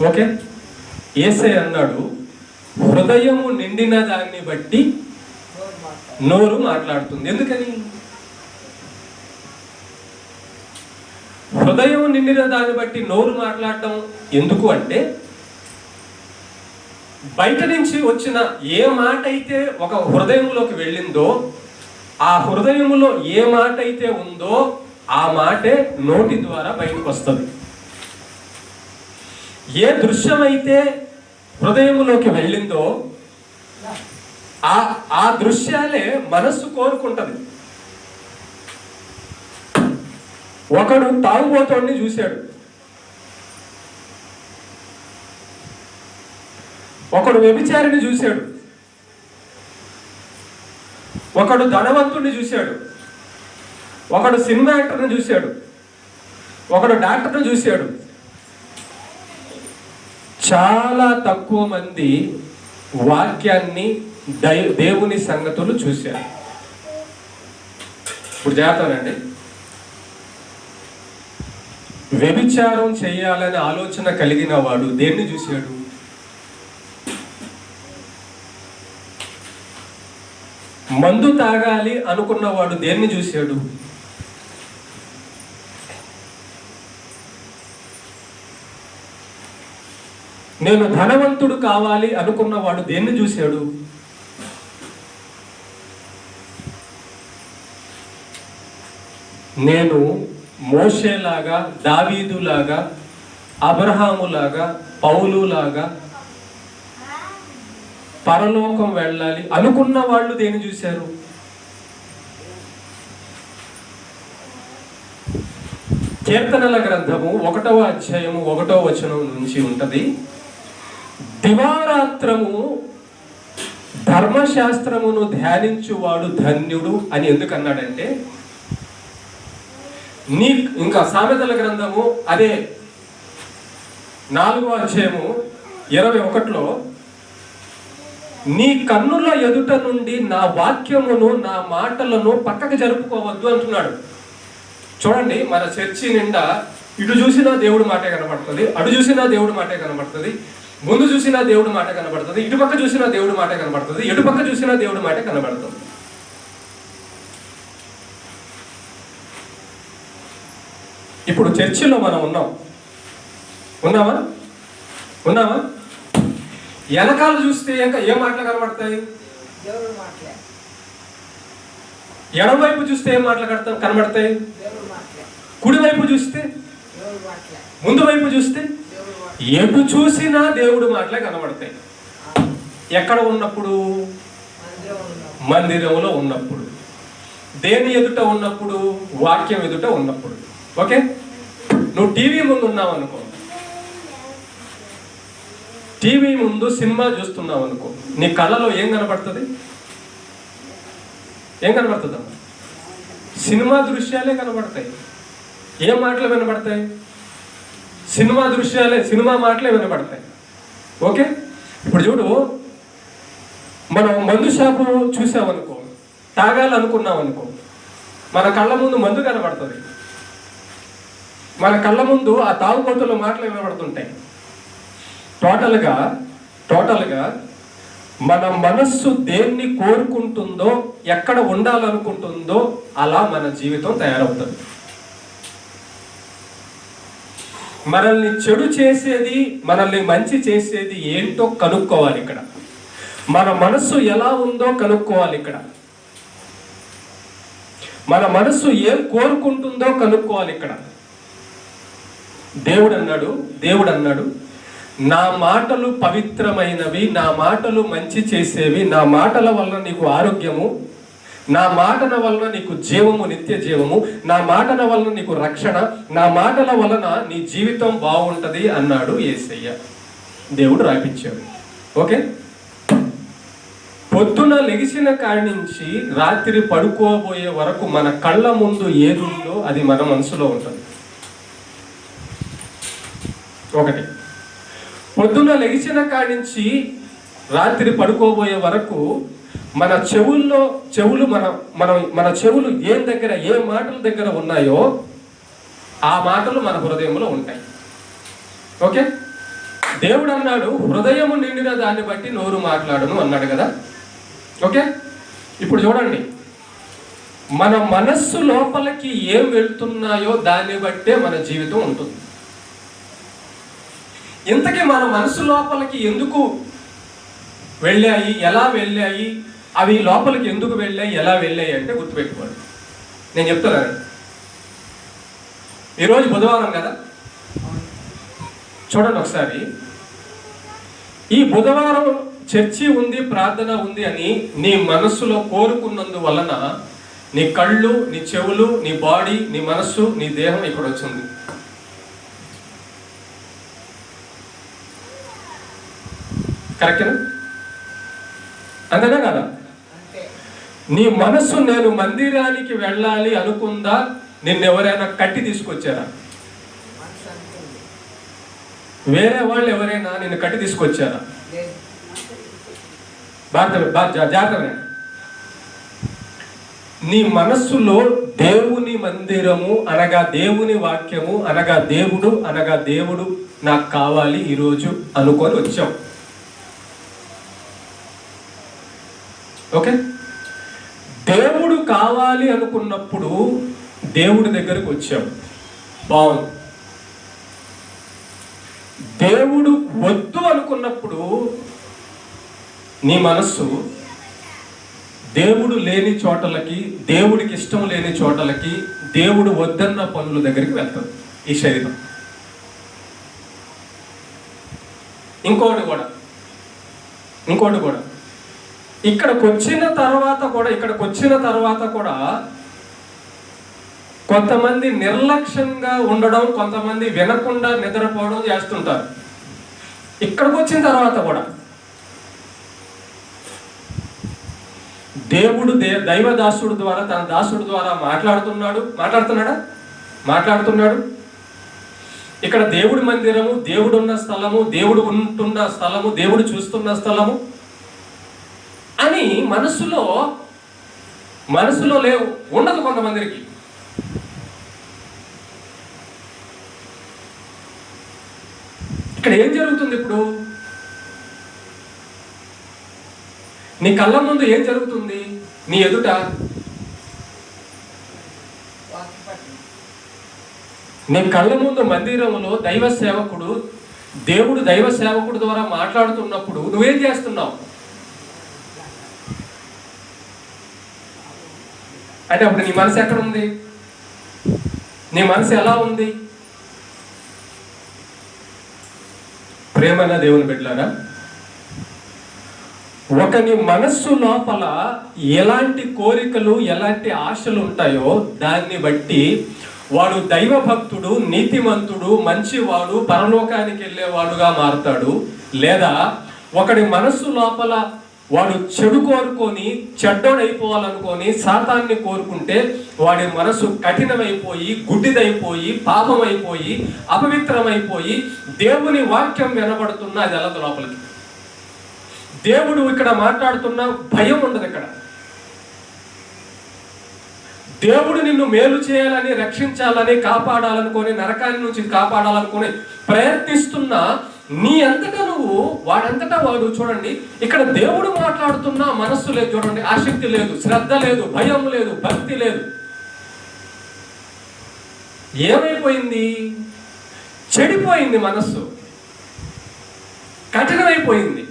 ఓకే, యేసయ్య అన్నాడు, హృదయము నిండిన దాన్ని బట్టి నోరు మాట్లాడుతుంది. ఎందుకని? హృదయం నిండిన దాన్ని బట్టి నోరు మాట్లాడటం ఎందుకు అంటే, బయట నుంచి వచ్చిన ఏ మాట అయితే ఒక హృదయంలోకి వెళ్ళిందో, ఆ హృదయంలో ఏ మాట అయితే ఉందో ఆ మాటే నోటి ద్వారా బయటకు వస్తుంది. ఏ దృశ్యం అయితే హృదయంలోకి వెళ్ళిందో ఆ దృశ్యాలే మనస్సు కోరుకుంటది. ఒకడు తాగుబోతోడిని చూశాడు, ఒకడు వ్యభిచారిని చూశాడు, ఒకడు ధనవంతుడిని చూశాడు, ఒకడు సినిమా యాక్టర్ని చూశాడు, ఒకడు డాక్టర్ని చూశాడు. చాలా తక్కువ మంది వాక్యాన్ని, దేవుని సంగతులు చూశారు. ఇప్పుడు జాగ్రత్తనండి, వ్యభిచారం చేయాలనే ఆలోచన కలిగిన వాడు దేన్ని చూశాడు? మందు తాగాలి అనుకున్నవాడు దేన్ని చూశాడు? నేను ధనవంతుడు కావాలి అనుకున్నవాడు దేన్ని చూశాడు? నేను మోషేలాగా, దావీదులాగా, అబ్రహాములాగా, పౌలులాగా పరలోకం వెళ్ళాలి అనుకున్న వాళ్ళు దేన్ని చూశారు? కీర్తనల గ్రంథము 1వ అధ్యాయము 1వ వచనం నుంచి ఉంటది. దివారాత్రము ధర్మశాస్త్రమును ధ్యానించువాడు ధన్యుడు అని ఎందుకు అన్నాడంటే, ఇంకా సామెతల గ్రంథము అదే 4వ అధ్యాయము 21లో, నీ కన్నుల ఎదుట నుండి నా వాక్యమును, నా మాటలను పక్కకు జరుపుకోవద్దు అంటున్నాడు. చూడండి, మన చర్చి నిండా ఇటు చూసినా దేవుడి మాటే కనబడుతుంది, అటు చూసినా దేవుడి మాటే కనబడుతుంది, ముందు చూసినా దేవుడి మాట కనబడుతుంది, ఇటుపక్క చూసినా దేవుడి మాట కనబడుతుంది, ఎటుపక్క చూసినా దేవుడి మాట కనబడుతుంది. ఇప్పుడు చర్చిలో మనం ఉన్నామా? వెనకాల చూస్తే ఇంకా ఏ మాటలు కనబడతాయి? ఎడమవైపు చూస్తే ఏం మాటలు కనబడతాయి? కుడివైపు చూస్తే, ముందు వైపు చూస్తే, ఎటు చూసినా దేవుడు మాటలే కనబడతాయి. ఎక్కడ ఉన్నప్పుడు? మందిరంలో ఉన్నప్పుడు. దేని ఎదుట ఉన్నప్పుడు? వాక్యం ఎదుట ఉన్నప్పుడు. ఓకే, నువ్వు టీవీ ముందు ఉన్నావు అనుకో, టీవీ ముందు సినిమా చూస్తున్నావు అనుకో, నీ కళ్ళలో ఏం కనబడుతుంది? ఏం కనబడుతుందమ్మా? సినిమా దృశ్యాలే కనబడతాయి. ఏం మాటలు వినబడతాయి? సినిమా దృశ్యాలే, సినిమా మాటలే వినబడతాయి. ఓకే, ఇప్పుడు చూడు, మనం మందు షాపు చూసామనుకో, తాగాలనుకున్నాం అనుకో, మన కళ్ళ ముందు మందు కనబడుతుంది, మన కళ్ళ ముందు ఆ తాగుబోతుల మాటలు వినబడుతుంటాయి. టోటల్గా మన మనస్సు దేన్ని కోరుకుంటుందో, ఎక్కడ ఉండాలనుకుంటుందో అలా మన జీవితం తయారవుతుంది. మనల్ని చెడు చేసేది, మనల్ని మంచి చేసేది ఏంటో కనుక్కోవాలి. ఇక్కడ మన మనస్సు ఎలా ఉందో కనుక్కోవాలి. ఇక్కడ మన మనస్సు ఏం కోరుకుంటుందో కనుక్కోవాలి. ఇక్కడ దేవుడు అన్నాడు, నా మాటలు పవిత్రమైనవి, నా మాటలు మంచి చేసేవి, నా మాటల వలన నీకు ఆరోగ్యము, నా మాటల వలన నీకు జీవము, నిత్య జీవము, నా మాటల వలన నీకు రక్షణ, నా మాటల వలన నీ జీవితం బాగుంటది అన్నాడు యేసయ్య. దేవుడు రాపించాడు. ఓకే, పొద్దున లెగిసిన కాడి నుంచి రాత్రి పడుకోబోయే వరకు మన కళ్ళ ముందు ఏదుందో అది మన మనసులో ఉంటుంది. ఒకటి, పొద్దున లెగిసిన కాడి నుంచి రాత్రి పడుకోబోయే వరకు మన చెవులు మన చెవులు ఏ మాటల దగ్గర ఉన్నాయో ఆ మాటలు మన హృదయంలో ఉంటాయి. ఓకే, దేవుడు అన్నాడు, హృదయము నిండిన దాన్ని బట్టి నోరు మాట్లాడును అన్నాడు కదా. ఓకే, ఇప్పుడు చూడండి, మన మనస్సు లోపలికి ఏం వెళ్తున్నాయో దాన్ని బట్టే మన జీవితం ఉంటుంది. ఇంతకీ మన మనసు లోపలికి ఎందుకు వెళ్ళాయి, ఎలా వెళ్ళాయి, అవి లోపలికి ఎందుకు వెళ్ళాయి, ఎలా వెళ్ళాయి అంటే గుర్తుపెట్టుకోండి. నేను చెప్తున్నాను, ఈరోజు బుధవారం కదా, చూడండి ఒకసారి. ఈ బుధవారం చర్చి ఉంది, ప్రార్థన ఉంది అని నీ మనస్సులో కోరుకున్నందువలన నీ కళ్ళు, నీ చెవులు, నీ బాడీ, నీ మనస్సు, నీ దేహం ఇక్కడ వచ్చింది. కరెక్టేనా? అంతేనా కదా? నీ మనస్సు నేను మందిరానికి వెళ్ళాలి అనుకుందా? నిన్నెవరైనా కట్టి తీసుకొచ్చారా? వేరే వాళ్ళు ఎవరైనా నిన్ను కట్టి తీసుకొచ్చారా? జాగ్రత్త. నీ మనస్సులో దేవుని మందిరము అనగా దేవుని వాక్యము అనగా దేవుడు నాకు కావాలి ఈరోజు అనుకొని వచ్చాం. ఓకే, దేవుడు కావాలి అనుకున్నప్పుడు దేవుడి దగ్గరకు వచ్చాం, బాగుంది. దేవుడు వద్దు అనుకున్నప్పుడు నీ మనస్సు దేవుడు లేని చోటలకి, దేవుడికి ఇష్టం లేని చోటలకి, దేవుడు వద్దన్న పనుల దగ్గరికి వెళ్తాడు ఈ శరీరం. ఇంకోటి కూడా ఇక్కడికి వచ్చిన తర్వాత కూడా కొంతమంది నిర్లక్ష్యంగా ఉండడం, కొంతమంది వినకుండా నిద్రపోవడం చేస్తుంటారు. ఇక్కడికి వచ్చిన తర్వాత కూడా దేవుడు దైవదాసుడు ద్వారా, తన దాసుడు ద్వారా మాట్లాడుతున్నాడు. ఇక్కడ దేవుడి మందిరము, దేవుడు ఉన్న స్థలము, దేవుడు ఉంటున్న స్థలము, దేవుడు చూస్తున్న స్థలము అని మనసులో లేవు, ఉండదు కొంతమందికి. ఇక్కడ ఏం జరుగుతుంది? ఇప్పుడు నీ కళ్ళ ముందు ఏం జరుగుతుంది? నీ ఎదుట నీ కళ్ళ ముందు మందిరంలో దేవుడు దైవ సేవకుడు ద్వారా మాట్లాడుతున్నప్పుడు నువ్వేం చేస్తున్నావు? అంటే అప్పుడు నీ మనసు ఎక్కడ ఉంది? నీ మనసు ఎలా ఉంది? ప్రేమన్న దేవుని బిడ్డలారా, ఒకని మనస్సు లోపల ఎలాంటి కోరికలు, ఎలాంటి ఆశలు ఉంటాయో దాన్ని బట్టి వాడు దైవభక్తుడు, నీతిమంతుడు, మంచివాడు, పరలోకానికి వెళ్ళేవాడుగా మారుతాడు. లేదా ఒకడి మనస్సు లోపల వాడు చెడు కోరుకొని, చెడ్డోడైపోవాలనుకొని, సాతాన్ని కోరుకుంటే వాడి మనసు కఠినమైపోయి, గుడ్డిదైపోయి, పాపమైపోయి, అపవిత్రమైపోయి దేవుని వాక్యం వినబడుతున్నా అది వెళ్ళదు లోపలికి. దేవుడు ఇక్కడ మాట్లాడుతున్న భయం ఉండదు. ఇక్కడ దేవుడు నిన్ను మేలు చేయాలని, రక్షించాలని, కాపాడాలనుకొని, నరకాన్ని నుంచి కాపాడాలనుకొని ప్రయత్నిస్తున్నా నీ అంతటా నువ్వు, వాడంతటా వాడు. చూడండి, ఇక్కడ దేవుడు మాట్లాడుతున్నా మనస్సు లేదు. చూడండి, ఆసక్తి లేదు, శ్రద్ధ లేదు, భయం లేదు, భక్తి లేదు. ఏమైపోయింది? చెడిపోయింది మనస్సు, కఠినమైపోయింది.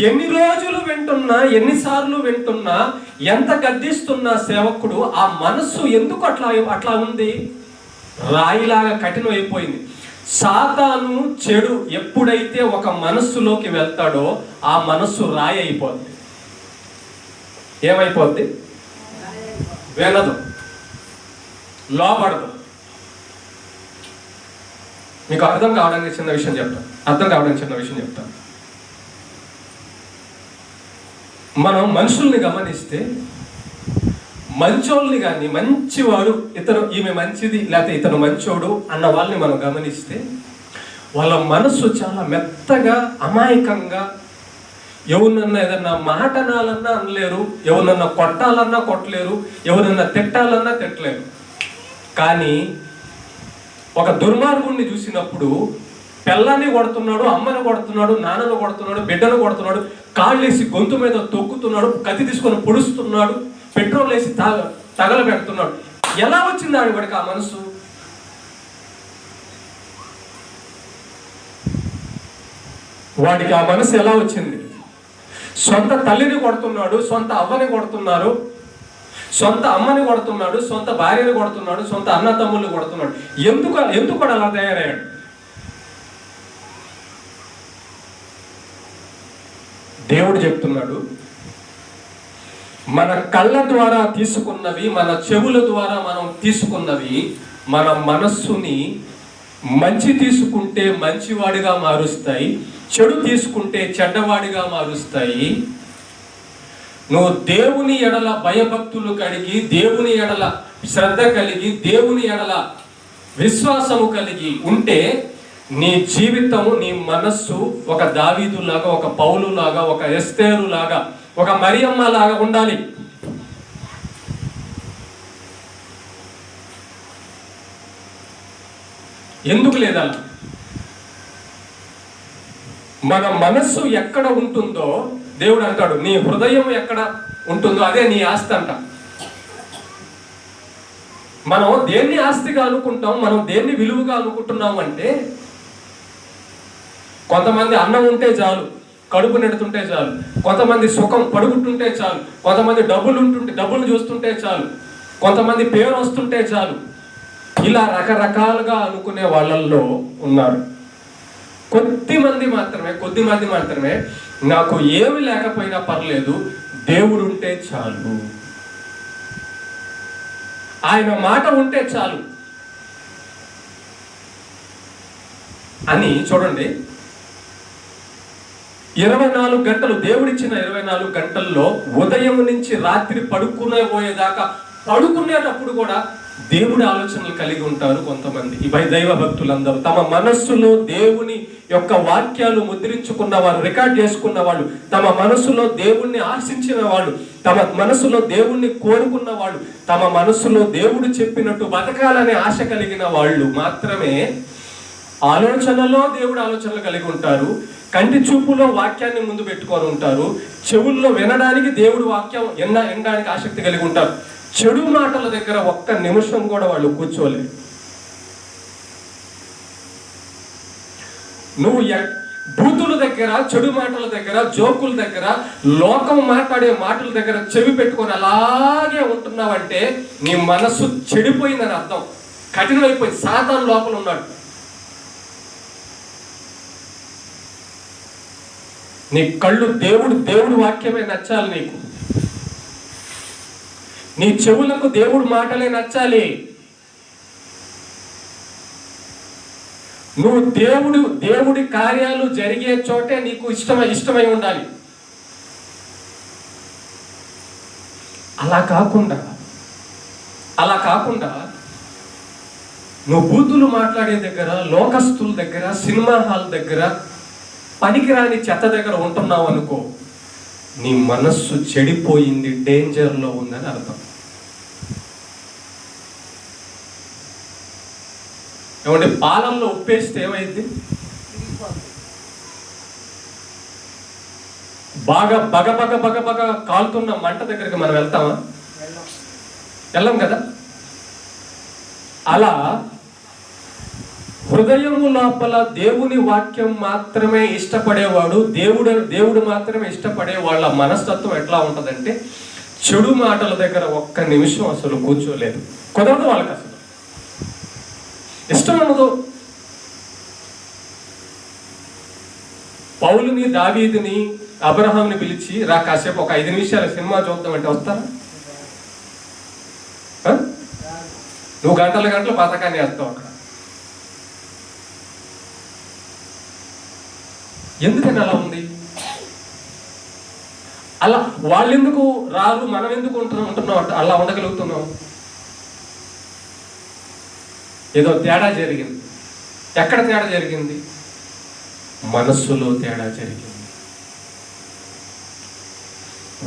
ఎన్ని రోజులు వింటున్నా, ఎన్నిసార్లు వింటున్నా, ఎంత గద్దిస్తున్నా సేవకుడు, ఆ మనస్సు ఎందుకు అట్లా ఉంది? రాయిలాగా కఠినం అయిపోయింది. సాతాను చెడు ఎప్పుడైతే ఒక మనస్సులోకి వెళ్తాడో ఆ మనస్సు రాయి అయిపోద్ది. ఏమైపోద్ది? వినదు, లోపడదు. మీకు అర్థం కావడానికి చిన్న విషయం చెప్తాను. మనం మనుషుల్ని గమనిస్తే, మంచోళ్ళని కానీ, మంచివాడు, ఈమె మంచిది లేకపోతే ఇతను మంచోడు అన్న వాళ్ళని మనం గమనిస్తే వాళ్ళ మనస్సు చాలా మెత్తగా, అమాయకంగా, ఎవరినన్నా ఏదన్నా మాట అనాలన్నా అనలేరు, ఎవరినన్నా కొట్టాలన్నా కొట్టలేరు, ఎవరన్నా తిట్టాలన్నా తిట్టలేరు. కానీ ఒక దుర్మార్గుడిని చూసినప్పుడు పిల్లాన్ని కొడుతున్నాడు, అమ్మని కొడుతున్నాడు, నాన్నను కొడుతున్నాడు, బిడ్డను కొడుతున్నాడు, కాళ్ళేసి గొంతు మీద తొక్కుతున్నాడు, కత్తి తీసుకొని పొడుస్తున్నాడు, పెట్రోల్ వేసి తగలబెడుతున్నాడు. ఎలా వచ్చింది వాడికి ఆ మనసు? వాడికి ఆ మనసు ఎలా వచ్చింది? సొంత తల్లిని కొడుతున్నాడు, సొంత అవ్వని కొడుతున్నారు, సొంత అమ్మని కొడుతున్నాడు, సొంత భార్యని కొడుతున్నాడు, సొంత అన్న తమ్ముల్ని కొడుతున్నాడు. ఎందుకు అలా తయారయ్యాడు? దేవుడు చెప్తున్నాడు, మన కళ్ళ ద్వారా తీసుకున్నవి, మన చెవుల ద్వారా మనం తీసుకున్నవి మన మనస్సుని మంచి తీసుకుంటే మంచివాడిగా మారుస్తాయి, చెడు తీసుకుంటే చెడ్డవాడిగా మారుస్తాయి. నువ్వు దేవుని ఎడల భయభక్తులు కలిగి, దేవుని ఎడల శ్రద్ధ కలిగి, దేవుని ఎడల విశ్వాసము కలిగి ఉంటే నీ జీవితము, నీ మనస్సు ఒక దావీదు లాగా, ఒక పౌలు లాగా, ఒక ఎస్తేరు లాగా, ఒక మరియమ్మ లాగా ఉండాలి. ఎందుకు లేదా? మన మనస్సు ఎక్కడ ఉంటుందో దేవుడు అంటాడు, నీ హృదయం ఎక్కడ ఉంటుందో అదే నీ ఆస్తి అంట. మనం దేన్ని ఆస్తిగా అనుకుంటాం, మనం దేన్ని విలువగా అనుకుంటున్నాం అంటే, కొంతమంది అన్నం ఉంటే చాలు, కడుపు నెడుతుంటే చాలు, కొంతమంది సుఖం పడుకుంటుంటే చాలు, కొంతమంది డబ్బులు చూస్తుంటే చాలు, కొంతమంది పేరు వస్తుంటే చాలు. ఇలా రకరకాలుగా అనుకునే వాళ్ళల్లో ఉన్నారు. కొద్ది మంది మాత్రమే నాకు ఏమి లేకపోయినా పర్లేదు, దేవుడు ఉంటే చాలు, ఆయన మాట ఉంటే చాలు అని. చూడండి, 24 గంటలు దేవుడిచ్చిన 24 గంటల్లో ఉదయం నుంచి రాత్రి పోయేదాకా పడుకునేటప్పుడు కూడా దేవుడి ఆలోచనలు కలిగి ఉంటారు కొంతమంది. ఈ దైవ భక్తులందరూ తమ మనస్సులో దేవుని యొక్క వాక్యాలు ముద్రించుకున్న వాళ్ళు, రికార్డ్ చేసుకున్న వాళ్ళు, తమ మనస్సులో దేవుణ్ణి ఆశించిన వాళ్ళు, తమ మనస్సులో దేవుణ్ణి కోరుకున్న వాళ్ళు, తమ మనస్సులో దేవుడు చెప్పినట్టు బతకాలనే ఆశ కలిగిన వాళ్ళు మాత్రమే ఆలోచనలో దేవుడు ఆలోచనలు కలిగి ఉంటారు. కంటి చూపులో వాక్యాన్ని ముందు పెట్టుకొని ఉంటారు. చెవుల్లో వినడానికి దేవుడు వాక్యం వినడానికి ఆసక్తి కలిగి ఉంటారు. చెడు మాటల దగ్గర ఒక్క నిమిషం కూడా వాళ్ళు కూర్చోలేరు. నువ్వు బూతుల దగ్గర, చెడు మాటల దగ్గర, జోకుల దగ్గర, లోకం మాట్లాడే మాటల దగ్గర చెవి పెట్టుకొని అలాగే ఉంటున్నావంటే నీ మనస్సు చెడిపోయిందని అర్థం. కఠినమైపోయింది, సాతాను లోపల ఉన్నాడు. నీ కళ్ళు దేవుడు వాక్యమే నచ్చాలి నీకు. నీ చెవులకు దేవుడు మాటలే నచ్చాలి. నువ్వు దేవుడి కార్యాలు జరిగే చోటే నీకు ఇష్టమై ఉండాలి. అలా కాకుండా నువ్వు బూతులు మాట్లాడే దగ్గర, లోకస్తుల దగ్గర, సినిమా హాల్ దగ్గర, పనికిరాని చెత్త దగ్గర ఉంటున్నావు అనుకో, నీ మనస్సు చెడిపోయింది, డేంజర్లో ఉందని అర్థం. ఏమంటే పాలల్లో ఉప్పేస్తే ఏమైంది? బాగా బగ కాలుతున్న మంట దగ్గరికి మనం వెళ్తామా? వెళ్ళం కదా. అలా హృదయము లోపల దేవుని వాక్యం మాత్రమే ఇష్టపడేవాడు, దేవుడు మాత్రమే ఇష్టపడే వాళ్ళ మనస్తత్వం ఎట్లా ఉంటుందంటే, చెడు మాటల దగ్గర ఒక్క నిమిషం అసలు కూర్చోలేదు. కుదరదు వాళ్ళకి, అసలు ఇష్టం ఉండదు. పౌలుని, దావీదుని, అబ్రహాంని పిలిచి రా కాసేపు ఒక 5 నిమిషాలు సినిమా చూద్దామంటే వస్తారా? నువ్వు గంటలు పథకాన్ని వేస్తావు అక్కడ. ఎందుకని అలా ఉంది? అలా వాళ్ళెందుకు రారు, మనం ఎందుకు ఉంటున్నాం అలా ఉండగలుగుతున్నాం? ఏదో తేడా జరిగింది. ఎక్కడ తేడా జరిగింది? మనస్సులో తేడా జరిగింది.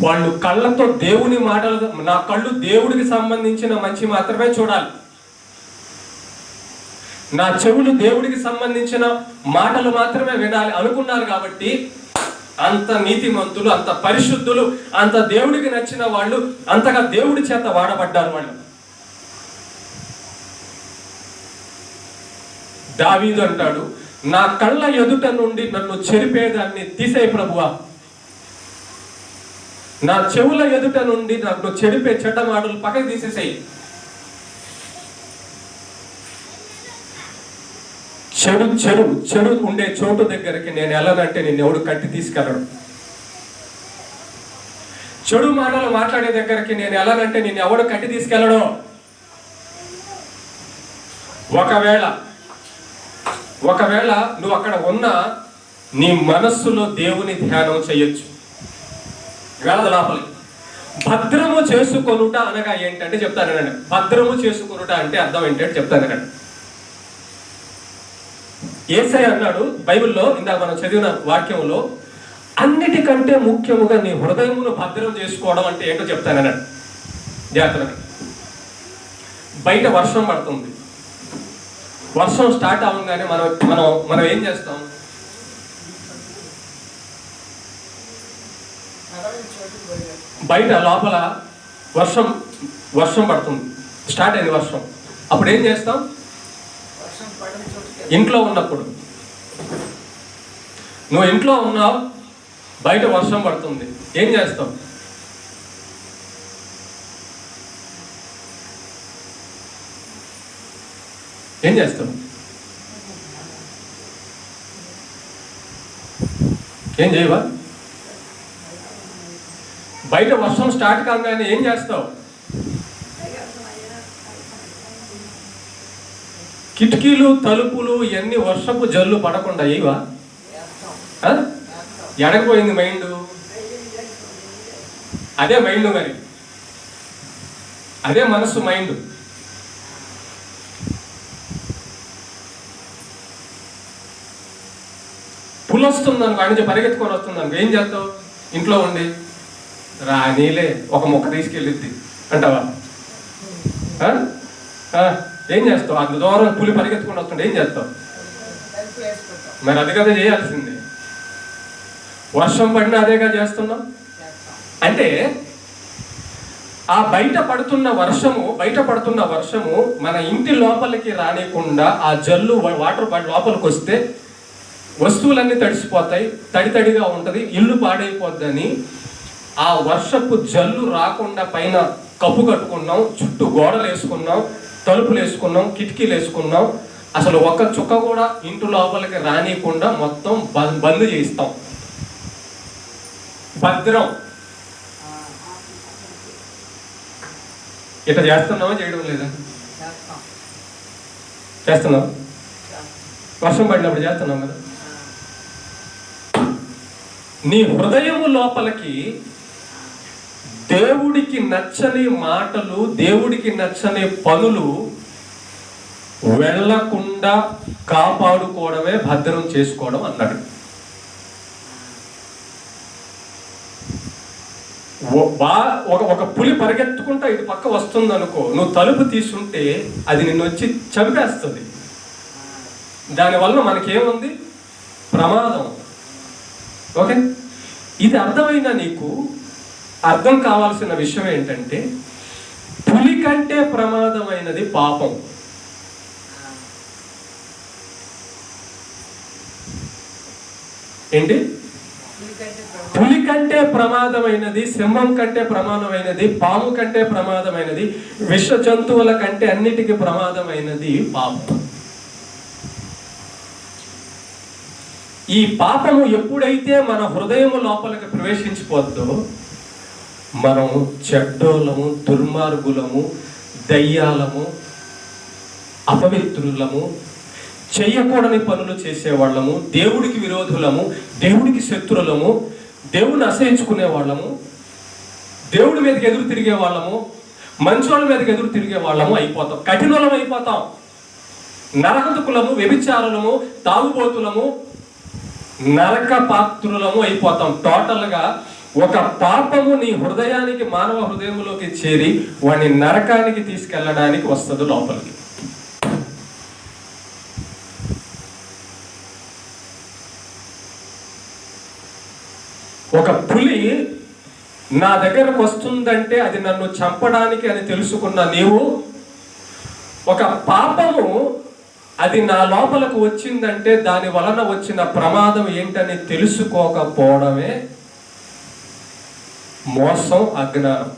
వాళ్ళు కళ్ళతో దేవుని మాటలు, నా కళ్ళు దేవుడికి సంబంధించిన మంచి మాత్రమే చూడాలి, నా చెవులు దేవుడికి సంబంధించిన మాటలు మాత్రమే వినాలి అనుకున్నారు. కాబట్టి అంత నీతిమంతులు, అంత పరిశుద్ధులు, అంత దేవుడికి నచ్చిన వాళ్ళు, అంతగా దేవుడి చేత వాడబడ్డారు వాళ్ళు. దావీదు అంటాడు, నా కళ్ళ ఎదుట నుండి నన్ను చెరిపేదాన్ని తీసేయి ప్రభువా, నా చెవుల ఎదుట నుండి నన్ను చెడిపే చెడ్డ మాటలు పక్కకి తీసేసేయి. చెడు ఉండే చోటు దగ్గరికి నేను వెళ్ళనంటే నేను ఎవడు కట్టి తీసుకెళ్ళడు. చెడు మాటలు మాట్లాడే దగ్గరికి నేను వెళ్ళనంటే నేను ఎవడు కట్టి తీసుకెళ్ళడు. ఒకవేళ నువ్వు అక్కడ ఉన్నా నీ మనస్సులో దేవుని ధ్యానం చేయొచ్చు. వెళ్ళదు లోపలికి. భద్రము చేసుకొనుట అనగా ఏంటంటే చెప్తానండి. భద్రము చేసుకొనుట అంటే అర్థం ఏంటంటే చెప్తానండి. యేసయ్య అన్నాడు బైబిల్లో, ఇందాక మనం చదివిన వాక్యంలో, అన్నిటికంటే ముఖ్యముగా నీ హృదయమును భద్రం చేసుకోవడం అంటే ఏంటో చెప్తానన్నాడు. జాగ్రత్తగా. బయట వర్షం పడుతుంది. వర్షం స్టార్ట్ అవ్వగానే మనం ఏం చేస్తాం? బయట లోపల వర్షం పడుతుంది, స్టార్ట్ అయింది వర్షం. అప్పుడు ఏం చేస్తాం? ఇంట్లో ఉన్నప్పుడు నువ్వు ఇంట్లో ఉన్నావు, బయట వర్షం పడుతుంది, ఏం చేస్తావు? ఏం చేస్తావు? ఏం చేయవా? బయట వర్షం స్టార్ట్ కాగానే ఏం చేస్తావు? కిటికీలు తలుపులు ఇవన్నీ వర్షపు జల్లు పడకుండా అయ్యవా? ఎడకపోయింది మైండ్, అదే మైండ్, మరి అదే మనస్సు మైండ్. పులి వస్తుందనుకో, ఆయన నుంచి పరిగెత్తుకొని వస్తుందనుకో, ఏం చేస్తావు? ఇంట్లో ఉండి రానీలే ఒక మొక్క తీసుకెళ్ళిద్ది అంటావా? ఏం చేస్తావు? అంత దూరం పులి పరిగెత్తుకొని వస్తుంటే ఏం చేస్తావు? మరి అది కదా చేయాల్సిందే. వర్షం పడినా అదేగా చేస్తున్నాం. అంటే ఆ బయట పడుతున్న వర్షము మన ఇంటి లోపలికి రానికుండా ఆ జల్లు వాటర్ లోపలికి వస్తే వస్తువులన్నీ తడిసిపోతాయి, తడిగా ఉంటుంది, ఇల్లు పాడైపోద్దని ఆ వర్షపు జల్లు రాకుండా పైన కప్పు కట్టుకున్నాం, చుట్టూ గోడలు వేసుకున్నాం, తలుపులు వేసుకున్నాం, కిటికీలు వేసుకున్నాం. అసలు ఒక్క చుక్క కూడా ఇంటి లోపలికి రానియకుండా మొత్తం బంద్ చేయిస్తాం. భద్రం. ఇట్లా చేస్తున్నావా, చేయడం లేదా? చేస్తున్నాం. వర్షం పడినప్పుడు చేస్తున్నాం కదా. నీ హృదయము లోపలికి దేవుడికి నచ్చని మాటలు, దేవుడికి నచ్చని పనులు వెళ్ళకుండా కాపాడుకోవడమే భద్రం చేసుకోవడం అన్నాడు. ఒక పులి పరిగెత్తుకుంటా ఇటు పక్క వస్తుంది అనుకో, నువ్వు తలుపు తీసుంటే అది నిన్ను వచ్చి చంపేస్తుంది. దానివల్ల మనకేముంది? ప్రమాదం. ఓకే, ఇది అర్థమైనా నీకు అర్థం కావాల్సిన విషయం ఏంటంటే, పులి కంటే ప్రమాదమైనది పాపం. ఏంటి? పులి కంటే ప్రమాదమైనది, సింహం కంటే ప్రమాదమైనది, పాము కంటే ప్రమాదమైనది, విష జంతువుల కంటే అన్నిటికీ ప్రమాదమైనది పాపం. ఈ పాపము ఎప్పుడైతే మన హృదయము లోపలికి ప్రవేశించిపోద్దో మనం చెడ్డోళ్ళము, దుర్మార్గులము, దయ్యాలము, అపవిత్రులము, చెయ్యకూడని పనులు చేసేవాళ్ళము, దేవుడికి విరోధులము, దేవుడికి శత్రులము, దేవుడిని అసహించుకునే వాళ్ళము, దేవుడి మీదకి ఎదురు తిరిగే వాళ్ళము, మంచోళ్ళ మీదకి ఎదురు తిరిగే వాళ్ళము అయిపోతాం. కఠినలం అయిపోతాం. నరహంతకులము, వ్యభిచారులము, తాగుబోతులము, నరక పాత్రులము అయిపోతాం. టోటల్గా ఒక పాపము నీ హృదయానికి, మానవ హృదయంలోకి చేరి వాడిని నరకానికి తీసుకెళ్ళడానికి వస్తుంది లోపలికి. ఒక పులి నా దగ్గరకు వస్తుందంటే అది నన్ను చంపడానికి అని తెలుసుకున్న నీవు, ఒక పాపము అది నా లోపలకు వచ్చిందంటే దాని వలన వచ్చిన ప్రమాదం ఏంటని తెలుసుకోకపోవడమే మోసం, అజ్ఞానం.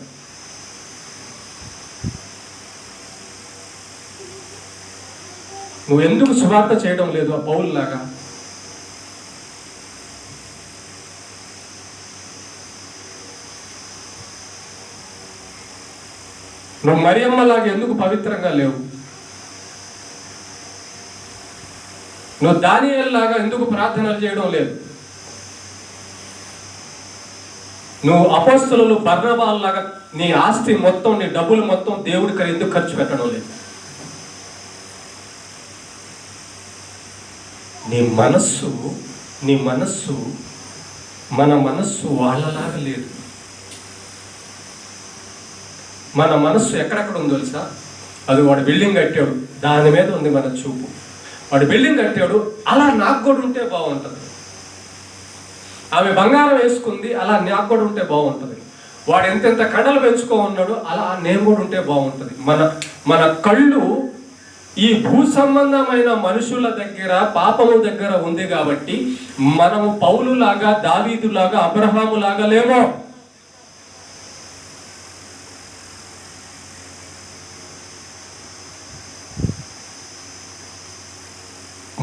నువ్వు ఎందుకు సువార్త చేయడం లేదు ఆ పౌలులాగా? నువ్వు మరియమ్మలాగా ఎందుకు పవిత్రంగా లేవు? నువ్వు దానియేలులాగా ఎందుకు ప్రార్థనలు చేయడం లేదు? నువ్వు అపోస్తలులు, బర్నబాలాగా నీ ఆస్తి మొత్తం, నీ డబ్బులు మొత్తం దేవుడికి ఎందుకు ఖర్చు పెట్టడం లేదు? నీ మనస్సు మన మనస్సు వాళ్ళలాగా లేదు. మన మనస్సు ఎక్కడెక్కడ ఉందో తెలుసా? అది వాడు బిల్డింగ్ కట్టాడు, దాని మీద ఉంది మన చూపు. వాడు బిల్డింగ్ కట్టాడు, అలా నాకు కూడా ఉంటే బాగుంటుంది. ఆమె బంగారం వేసుకుంది, అలా నాకు కూడా ఉంటే బాగుంటుంది. వాడు ఎంతెంత కండలు పెంచుకో ఉన్నాడో అలా నేను కూడా ఉంటే బాగుంటుంది. మన కళ్ళు ఈ భూ సంబంధమైన మనుషుల దగ్గర, పాపము దగ్గర ఉంది కాబట్టి మనము పౌలులాగా, దావీదులాగా, అబ్రహాములాగా లేమో.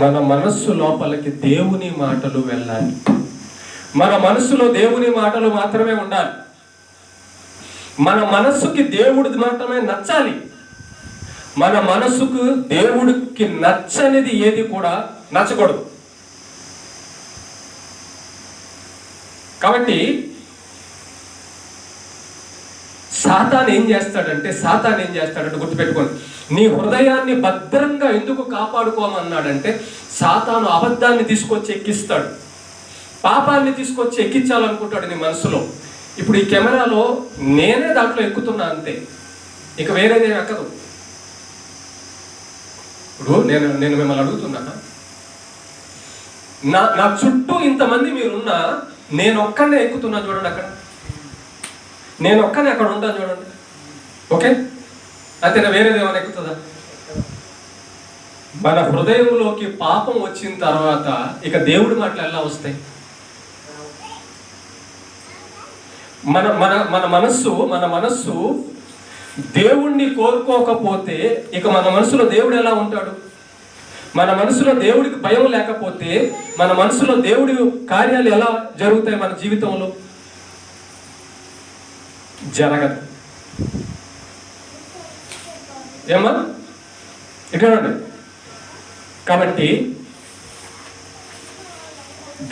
మన మనస్సు లోపలికి దేవుని మాటలు వెళ్ళాలి. మన మనస్సులో దేవుని మాటలు మాత్రమే ఉండాలి. మన మనస్సుకి దేవుడి మాత్రమే నచ్చాలి. మన మనస్సుకు దేవుడికి నచ్చనిది ఏది కూడా నచ్చకూడదు. కాబట్టి సాతాను ఏం చేస్తాడంటే గుర్తుపెట్టుకోండి, నీ హృదయాన్ని భద్రంగా ఎందుకు కాపాడుకోమన్నాడంటే సాతాను అబద్ధాన్ని తీసుకొచ్చి ఎక్కిస్తాడు, పాపాన్ని తీసుకొచ్చి ఎక్కించాలనుకుంటాడు నీ మనసులో. ఇప్పుడు ఈ కెమెరాలో నేనే దాంట్లో ఎక్కుతున్నా అంతే, ఇక వేరేదేం ఎక్కదు. ఇప్పుడు నేను మిమ్మల్ని అడుగుతున్నా, నా చుట్టూ ఇంతమంది మీరున్నా నేను ఒక్కనే ఎక్కుతున్నా చూడండి, అక్కడ నేను ఒక్కనే అక్కడ ఉంటాను చూడండి, ఓకే? అంతేనా? వేరేదేమైనా ఎక్కుతుందా? మన హృదయంలోకి పాపం వచ్చిన తర్వాత ఇక దేవుడి మాటలు ఎలా వస్తాయి? మన మనస్సు దేవుణ్ణి కోరుకోకపోతే ఇక మన మనసులో దేవుడు ఎలా ఉంటాడు? మన మనసులో దేవుడికి భయం లేకపోతే మన మనసులో దేవుడి కార్యాలు ఎలా జరుగుతాయి మన జీవితంలో? జరగదు. ఏమా ఇక్కడ కాబట్టి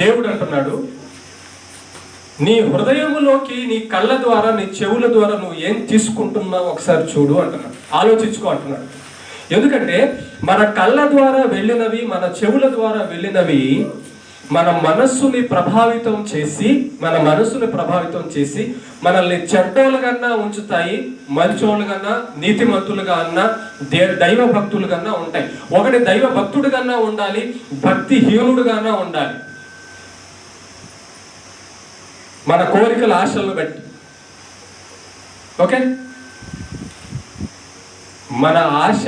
దేవుడు అంటున్నాడు, నీ హృదయములోకి, నీ కళ్ళ ద్వారా, నీ చెవుల ద్వారా నువ్వు ఏం తీసుకుంటున్నావు ఒకసారి చూడు అంటున్నాడు, ఆలోచించుకో అంటున్నాడు. ఎందుకంటే మన కళ్ళ ద్వారా వెళ్ళినవి, మన చెవుల ద్వారా వెళ్ళినవి మన మనస్సుని ప్రభావితం చేసి మనల్ని చెడ్డోళ్ళకన్నా ఉంచుతాయి, మంచోళ్ళకన్నా, నీతిమంతులుగా అన్నా, దైవ భక్తులుగా ఉంటాయి. ఒకటి దైవ భక్తుడికన్నా ఉండాలి, భక్తిహీనుడుగానా ఉండాలి. మన కోరికల ఆశలను బట్టి, ఓకే? మన ఆశ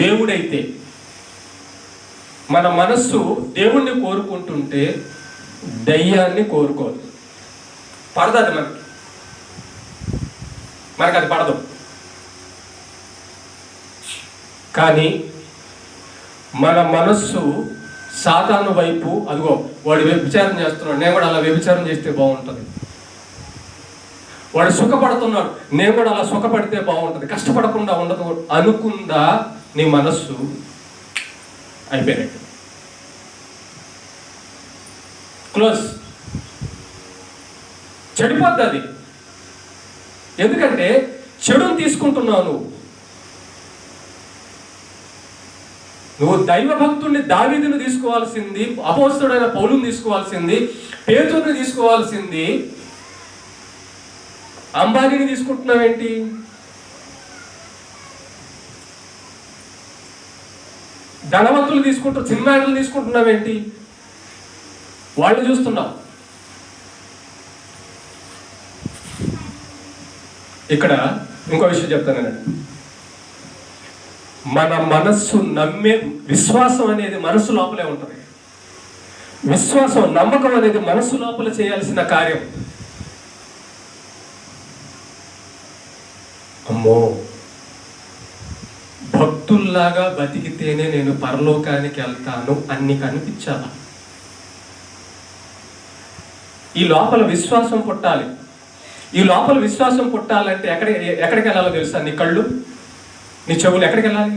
దేవుడైతే, మన మనస్సు దేవుణ్ణి కోరుకుంటుంటే దయ్యాన్ని కోరుకోదు. పడదు అది మనకి అది పడదు. కానీ మన మనస్సు సాతాను వైపు, అదిగో వాడు వ్యభిచారం చేస్తున్నాడు, నేను కూడా అలా వ్యభిచారం చేస్తే బాగుంటుంది. వాడు సుఖపడుతున్నాడు, నేను కూడా అలా సుఖపడితే బాగుంటుంది, కష్టపడకుండా ఉండదు అనుకుందా నీ మనస్సు, అయిపోయినట్టు, క్లోజ్, చెడిపోద్ది అది. ఎందుకంటే చెడుని తీసుకుంటున్నావు నువ్వు దైవభక్తుడిని దావీదుని తీసుకోవాల్సింది, అపోస్తలుడైన పౌలుని తీసుకోవాల్సింది, పేతురుని తీసుకోవాల్సింది, అంబానీని తీసుకుంటున్నావేంటి? ధనవంతులు తీసుకుంటూ సినిమాలు తీసుకుంటున్నావేంటి? వాళ్ళు చూస్తున్నావు. ఇక్కడ ఇంకో విషయం చెప్తానండి. మన మనస్సు నమ్మే విశ్వాసం అనేది మనసు లోపలే ఉంటుంది. విశ్వాసం, నమ్మకం అనేది మనసు లోపల చేయాల్సిన కార్యం. అమ్మో, భక్తుల్లాగా బతికితేనే నేను పరలోకానికి వెళ్తాను అని నీకు అనిపించాలా? ఈ లోపల విశ్వాసం పుట్టాలి. ఈ లోపల విశ్వాసం పుట్టాలంటే ఎక్కడికి వెళ్ళాలో తెలుసా? నీ కళ్ళు, నీ చెవులు ఎక్కడికి వెళ్ళాలి?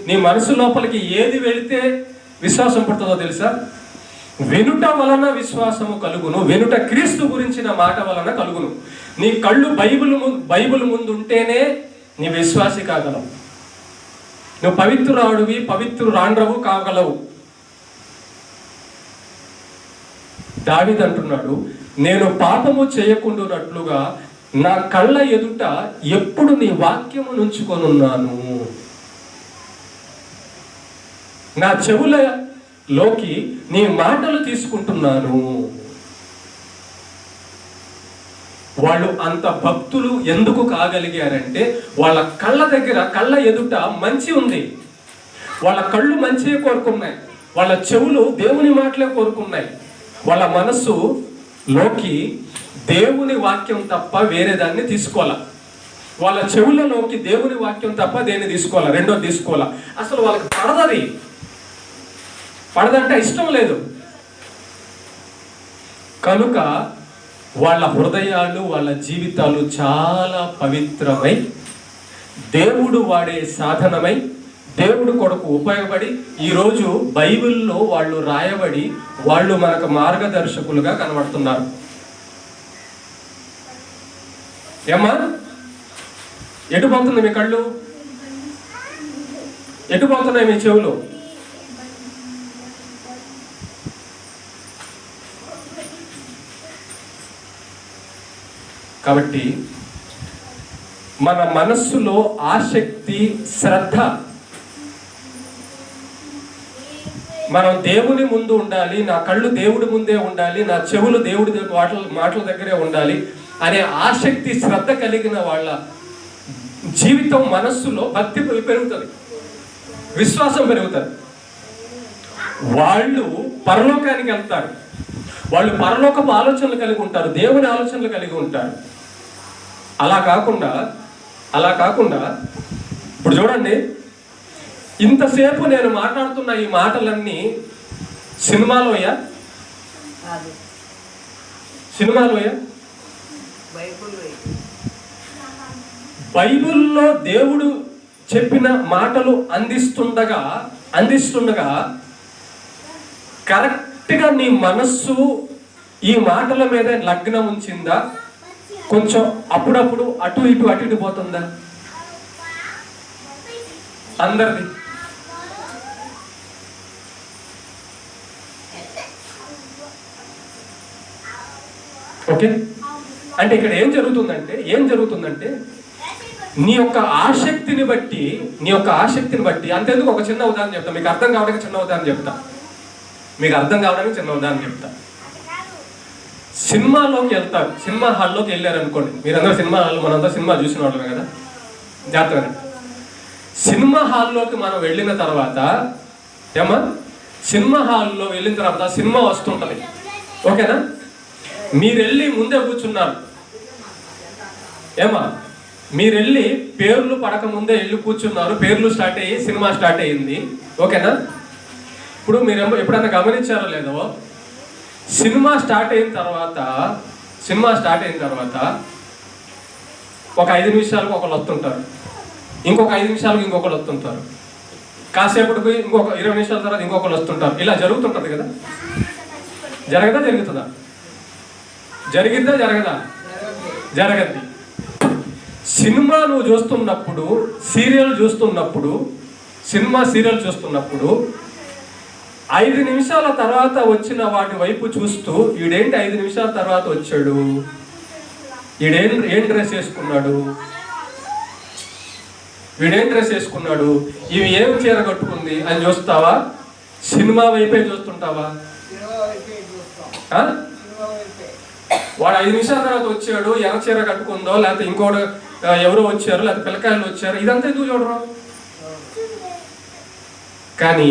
నీ మనసు లోపలికి ఏది వెళితే విశ్వాసం పుడుతుందో తెలుసా? వెనుట వలన విశ్వాసము కలుగును, వెనుట క్రీస్తు గురించిన మాట వలన కలుగును. నీ కళ్ళు బైబిల్ ముందు ఉంటేనే నీ విశ్వాసి కాగలవు. నువ్వు పవిత్రురాడివి, పవిత్రురాండ్రవు కాగలవు. దావీదు అంటున్నాడు, నేను పాపము చేయకుండానట్లుగా నా కళ్ళ ఎదుట ఎప్పుడు నీ వాక్యము నుంచుకొనున్నాను. నా చెవులలోకి నీ మాటలు తీసుకుంటున్నాను. వాళ్ళు అంత భక్తులు ఎందుకు కాగలిగారంటే వాళ్ళ కళ్ళ ఎదుట మంచి ఉంది. వాళ్ళ కళ్ళు మంచిగా కోరుకున్నాయి, వాళ్ళ చెవులు దేవుని మాటలే కోరుకున్నాయి, వాళ్ళ మనస్సులోకి దేవుని వాక్యం తప్ప వేరే దాన్ని తీసుకోవాలా, వాళ్ళ చెవులలోకి దేవుని వాక్యం తప్ప దేన్ని తీసుకోవాలా, రెండో తీసుకోవాలా. అసలు వాళ్ళకి పడదంటే ఇష్టం లేదు. కనుక వాళ్ళ హృదయాలు, వాళ్ళ జీవితాలు చాలా పవిత్రమై, దేవుడు వాడే సాధనమై, దేవుడు కొరకు ఉపయోగపడి ఈరోజు బైబిల్లో వాళ్ళు రాయబడి వాళ్ళు మనకు మార్గదర్శకులుగా కనబడుతున్నారు. ఏమ్మా, ఎటు పోతుంది మీ కళ్ళు? ఎటు పోతున్నాయి మీ చెవులు? కాబట్టి మన మనస్సులో ఆసక్తి, శ్రద్ధ, మనం దేవుని ముందు ఉండాలి, నా కళ్ళు దేవుడి ముందే ఉండాలి, నా చెవులు దేవుడి మాటల దగ్గరే ఉండాలి అనే ఆసక్తి, శ్రద్ధ కలిగిన వాళ్ళ జీవితం, మనస్సులో భక్తి పెరుగుతుంది, విశ్వాసం పెరుగుతుంది. వాళ్ళు పరలోకానికి వెళ్తారు, వాళ్ళు పరలోకపు ఆలోచనలు కలిగి ఉంటారు, దేవుని ఆలోచనలు కలిగి ఉంటారు. అలా కాకుండా ఇప్పుడు చూడండి, ఇంతసేపు నేను మాట్లాడుతున్న ఈ మాటలన్నీ సినిమాలోయా? బైబిల్లో దేవుడు చెప్పిన మాటలు అందిస్తుండగా కరెక్ట్గా నీ మనస్సు ఈ మాటల మీద లగ్నం ఉంచిందా? కొంచెం అప్పుడప్పుడు అటు ఇటు పోతుందా? అందరిది. ఓకే, అంటే ఇక్కడ ఏం జరుగుతుందంటే నీ యొక్క ఆసక్తిని బట్టి అంతేందుకు ఒక చిన్న ఉదాహరణ చెప్తా, మీకు అర్థం కావడానికి చిన్న ఉదాహరణ చెప్తా. సినిమాలోకి వెళ్తారు, సినిమా హాల్లోకి వెళ్ళారు అనుకోండి, మీరందరూ మనంతా సినిమా చూసిన వాళ్ళమే కదా, జాగ్రత్తగా. సినిమా హాల్లోకి మనం వెళ్ళిన తర్వాత సినిమా వస్తుంటది, ఓకేనా? మీరెళ్ళి ముందే కూర్చున్నారు, మీరెళ్ళి పేర్లు పడక ముందే వెళ్ళి కూర్చున్నారు, పేర్లు స్టార్ట్ అయ్యి సినిమా స్టార్ట్ అయ్యింది, ఓకేనా? ఇప్పుడు మీరు ఎప్పుడైనా గమనించారో లేదో, సినిమా స్టార్ట్ అయిన తర్వాత ఒక 5 నిమిషాలకు ఒకళ్ళు వస్తుంటారు, ఇంకొక 5 నిమిషాలకు ఇంకొకళ్ళు వస్తుంటారు, కాసేపటికి ఇంకొక 20 నిమిషాల తర్వాత ఇంకొకళ్ళు వస్తుంటారు. ఇలా జరుగుతుంటది కదా, జరుగుతుందా? జరగద్ది. సినిమా నువ్వు చూస్తున్నప్పుడు, సీరియల్ చూస్తున్నప్పుడు 5 నిమిషాల తర్వాత వచ్చిన వాటి వైపు చూస్తూ, వీడేంటి 5 నిమిషాల తర్వాత వచ్చాడు, వీడేం డ్రెస్ వేసుకున్నాడు, ఇవి ఏం చీర కట్టుకుంది అని చూస్తావా? సినిమా వైపే చూస్తుంటావా? వాడు 5 నిమిషాల తర్వాత వచ్చాడు, ఎర్ర చీర కట్టుకుందో, లేకపోతే ఇంకోటి ఎవరో వచ్చారు, లేకపోతే పిల్లకాయలు వచ్చారు, ఇదంతా ఎందుకు చూడరు? కానీ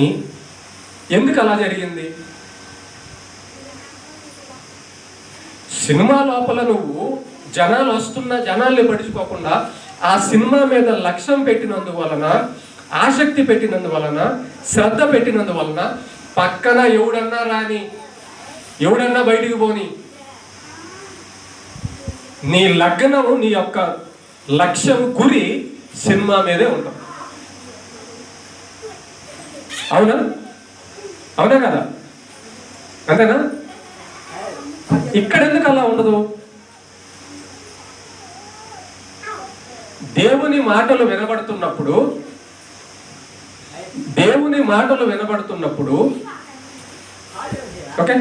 ఎందుకు అలా జరిగింది? సినిమా లోపల నువ్వు జనాల్ని పట్టించుకోకుండా ఆ సినిమా మీద లక్ష్యం పెట్టినందువలన, ఆసక్తి పెట్టినందువలన, శ్రద్ధ పెట్టినందువలన, పక్కన ఎవడన్నా రాని, ఎవడన్నా బయటికి పోని, నీ లగ్నము, నీ యొక్క లక్ష్యం, గురి సినిమా మీదే ఉంటుంది. అవునా కదా? అంతేనా? ఇక్కడ ఎందుకు అలా ఉండదు? దేవుని మాటలు వినబడుతున్నప్పుడు ఓకే,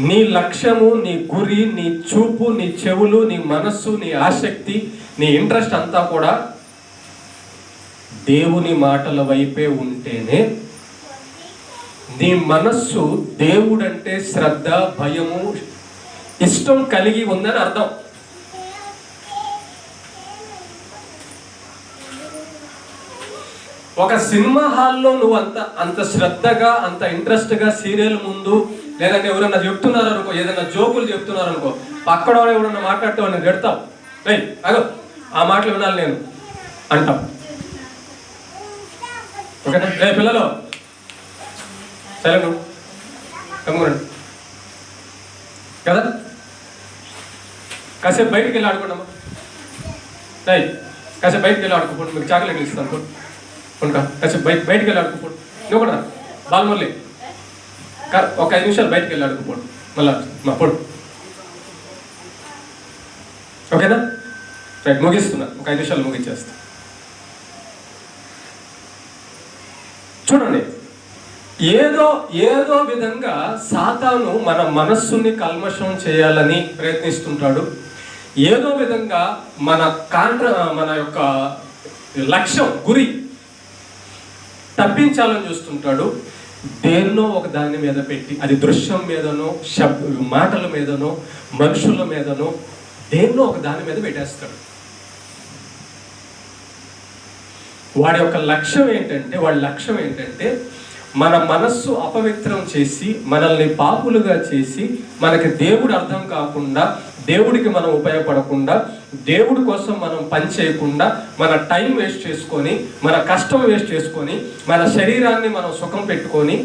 నీ లక్ష్యము, నీ గురి, నీ చూపు, నీ చెవులు, నీ మనస్సు, నీ ఆసక్తి, నీ ఇంట్రెస్ట్ అంతా కూడా దేవుని మాటల వైపే ఉంటేనే నీ మనస్సు దేవుడంటే శ్రద్ధ, భయము, ఇష్టం కలిగి ఉందని అర్థం. ఒక సినిమా హాల్లో నువ్వు అంత శ్రద్ధగా, అంత ఇంట్రెస్ట్గా సీరియల్ ముందు, లేదంటే ఎవరన్నా చెప్తున్నారు అనుకో, ఏదైనా జోకులు చెప్తున్నారు అనుకో, పక్కన ఎవరన్నా మాట్లాడితే వాడిని పెడతావు, రేయ్ అగో ఆ మాటలు వినాలి నేను అంటాం. ఓకేనా? రే పిల్లలు సైలెంట్ కమ్మురండి కదా, కాసేపు బయటికి వెళ్ళి ఆడుకోండమ్మా. రేయ్ కాసేపు బయటికి వెళ్ళి ఆడుకోండి, మీకు చాక్లెట్లు ఇస్తాను కొనుక. కాసేపు బయటికి వెళ్ళి ఆడుకోండి. నువ్వు కూడా బాలమురళి ఒక 5 నిమిషాలు బయటికి వెళ్ళి ఆడుకోండి, మళ్ళా మా పొడు. ఓకేనా? రైట్, ముగిస్తున్నా, ఒక 5 నిమిషాలు ముగించేస్తా. చూడండి, ఏదో విధంగా సాతాను మన మనస్సుని కల్మషం చేయాలని ప్రయత్నిస్తుంటాడు. ఏదో విధంగా మన యొక్క లక్ష్యం, గురి తప్పించాలని చూస్తుంటాడు. దేన్నో ఒక దాని మీద పెట్టి, అది దృశ్యం మీదనో, మాటల మీదనో, మనుషుల మీదనో, దేన్నో ఒక దాని మీద పెట్టేస్తాడు. వాడి లక్ష్యం ఏంటంటే మన మనస్సు అపవిత్రం చేసి, మనల్ని పాపులుగా చేసి, మనకి దేవుడు అర్థం కాకుండా, దేవుడికి మనం ఉపయోగపడకుండా, దేవుడి కోసం మనం పని చేయకుండా, మన టైం వేస్ట్ చేసుకొని, మన కష్టం వేస్ట్ చేసుకొని, మన శరీరాన్ని మనం సుఖం పెట్టుకొని,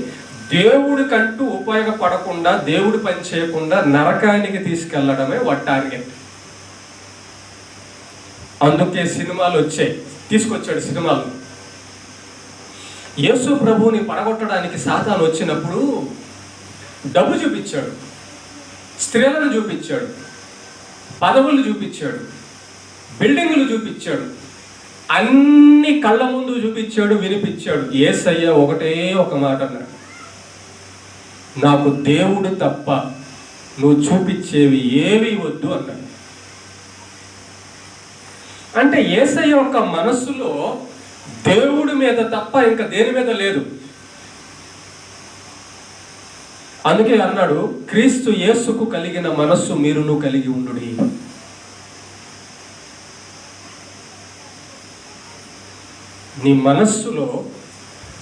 దేవుడికంటూ ఉపయోగపడకుండా, దేవుడి పని చేయకుండా నరకానికి తీసుకెళ్లడమే వాడి టార్గెట్. అందుకే సినిమాలు తీసుకొచ్చాడు సినిమాలు. యేసు ప్రభువుని పడగొట్టడానికి సాతాను వచ్చినప్పుడు డబ్బు చూపించాడు, స్త్రీలను చూపించాడు, పదవులు చూపించాడు, బిల్డింగులు చూపించాడు, అన్ని కళ్ళ ముందు చూపించాడు, వినిపించాడు. యేసయ్య ఒకటే ఒక మాట అన్నాడు, నాకు దేవుడు తప్ప నువ్వు చూపించేవి ఏవి వద్దు అన్నాడు. అంటే యేసయ్య యొక్క మనస్సులో దేవుడి మీద తప్ప ఇంకా దేని మీద లేదు. అందుకే అన్నాడు, క్రీస్తు యేసుకు కలిగిన మనస్సు మీరును కలిగి ఉండుడి. నీ మనస్సులో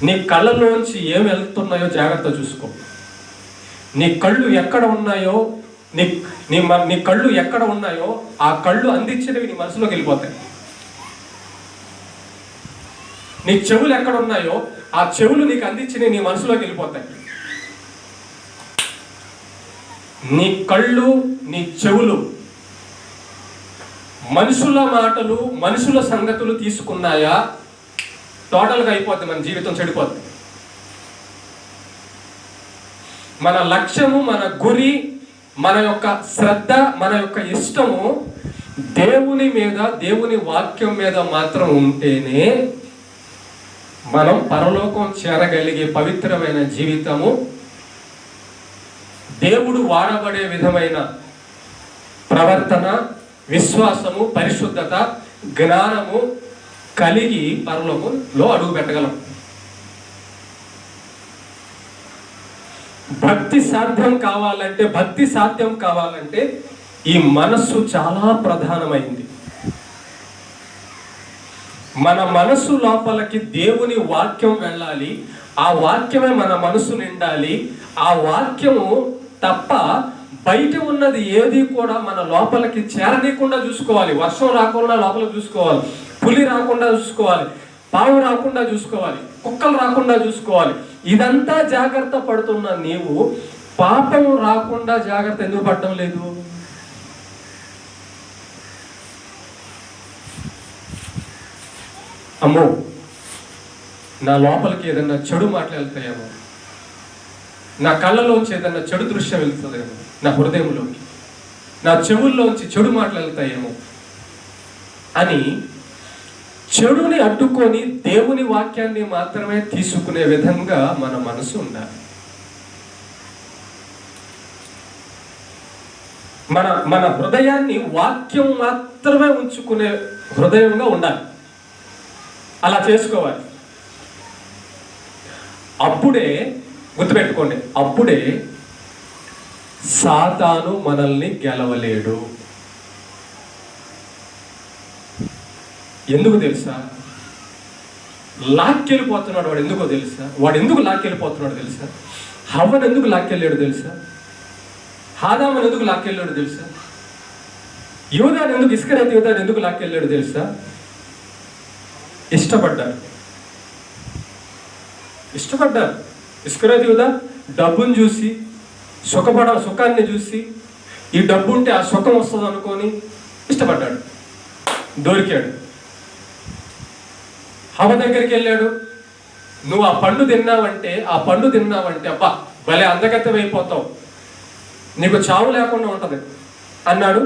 నీ కళ్ళలోంచి ఏం వెళ్తున్నాయో జాగ్రత్త చూసుకో. నీ కళ్ళు ఎక్కడ ఉన్నాయో నీ కళ్ళు ఎక్కడ ఉన్నాయో ఆ కళ్ళు అందించినవి నీ మనసులోకి వెళ్ళిపోతాయి. నీ చెవులు ఎక్కడ ఉన్నాయో ఆ చెవులు నీకు అందించినవి నీ మనసులోకి వెళ్ళిపోతాయి. నీ కళ్ళు, నీ చెవులు మనుషుల మాటలు, మనుషుల సంగతులు తీసుకున్నాయా, టోటల్గా అయిపోద్ది, మన జీవితం చెడిపోద్ది. మన లక్ష్యము, మన గురి, మన యొక్క శ్రద్ధ, మన యొక్క ఇష్టము దేవుని మీద, దేవుని వాక్యం మీద మాత్రం ఉంటేనే మనం పరలోకం చేరగలిగే పవిత్రమైన జీవితము, దేవుడు వాడబడే విధమైన ప్రవర్తన, విశ్వాసము, పరిశుద్ధత, జ్ఞానము కలిగి పరలోకంలో అడుగు పెట్టగలం. భక్తి సాధ్యం కావాలంటే ఈ మనస్సు చాలా ప్రధానమైంది. మన మనస్సు లోపలికి దేవుని వాక్యం వెళ్ళాలి, ఆ వాక్యమే మన మనసు నిండాలి. ఆ వాక్యము తప్ప బయట ఉన్నది ఏది కూడా మన లోపలికి చేరనీయకుండా చూసుకోవాలి. వర్షం రాకుండా లోపలికి చూసుకోవాలి, పులి రాకుండా చూసుకోవాలి, పాము రాకుండా చూసుకోవాలి, కుక్కలు రాకుండా చూసుకోవాలి. ఇదంతా జాగ్రత్త పడుతున్న నీవు పాపం రాకుండా జాగ్రత్త ఎందుకు పడటం లేదు? అమ్మో, నా లోపలికి ఏదన్నా చెడు మాటలు వెళ్తాయేమో, నా కళ్ళలోంచి ఏదన్నా చెడు దృశ్యం వెళ్తుందేమో, నా హృదయంలోకి, నా చెవుల్లోంచి చెడు మాటలు వెళ్తాయేమో అని చెడుని అడ్డుకొని దేవుని వాక్యాన్ని మాత్రమే తీసుకునే విధంగా మన మనసు ఉండాలి. మన హృదయాన్ని వాక్యం మాత్రమే ఉంచుకునే హృదయంగా ఉండాలి. అలా చేసుకోవాలి. అప్పుడే గుర్తుపెట్టుకోండి, అప్పుడే సాతాను మనల్ని గెలవలేడు. ఎందుకు తెలుసా? లాక్కెళ్ళిపోతున్నాడు. వాడు ఎందుకో తెలుసా? వాడు ఎందుకు లాక్కెళ్ళిపోతున్నాడు తెలుసా? హవ్వను ఎందుకు లాక్కెళ్ళాడు తెలుసా? ఆదామును ఎందుకు లాక్కెళ్ళాడు తెలుసా? యూదాను ఎందుకు, ఇస్కరియోతు యూదాను ఎందుకు లాక్కెళ్ళాడు తెలుసా? ఇష్టపడ్డారు. ఇస్కరియోతు యూదా డబ్బును చూసి, సుఖాన్ని చూసి, ఈ డబ్బు ఉంటే ఆ సుఖం వస్తుంది అనుకొని ఇష్టపడ్డాడు, దొరికాడు. హవ్వ దగ్గరికి వెళ్ళాడు. నువ్వు ఆ పండు తిన్నావంటే అబ్బా భలే అందగత్యం అయిపోతావు, నీకు చావు లేకుండా ఉంటుంది అన్నాడు.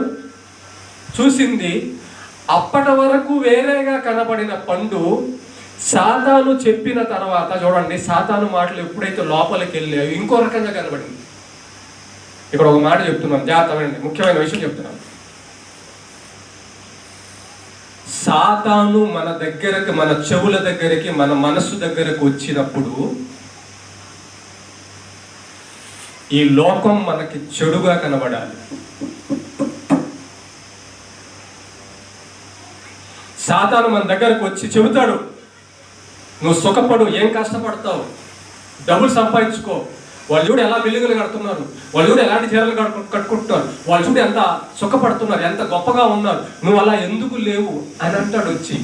చూసింది అప్పటి వరకు వేరేగా కనబడిన పండు సాతాను చెప్పిన తర్వాత, చూడండి, సాతాను మాటలు ఎప్పుడైతే లోపలికి వెళ్ళాయో ఇంకో రకంగా కనబడింది. ఇక్కడ ఒక మాట చెప్తున్నాను, జాగ్రత్తగా, ముఖ్యమైన విషయం చెప్తున్నాను. సాతాను మన దగ్గరకు, మన చెవుల దగ్గరికి, మన మనస్సు దగ్గరకు వచ్చినప్పుడు ఈ లోకం మనకి చెడుగా కనబడాలి. సాతాను మన దగ్గరకు వచ్చి చెబుతాడు, నువ్వు సుఖపడు, ఏం కష్టపడతావు, డబ్బులు సంపాదించుకో, వాళ్ళు చూడు ఎలా బిల్డింగులు కడుతున్నారు, వాళ్ళు చూడు ఎలాంటి చీరలు కట్టుకుంటున్నారు, వాళ్ళు చూడు ఎంత సుఖపడుతున్నారు, ఎంత గొప్పగా ఉన్నారు, నువ్వు అలా ఎందుకు లేవు అని అంటాడు వచ్చి.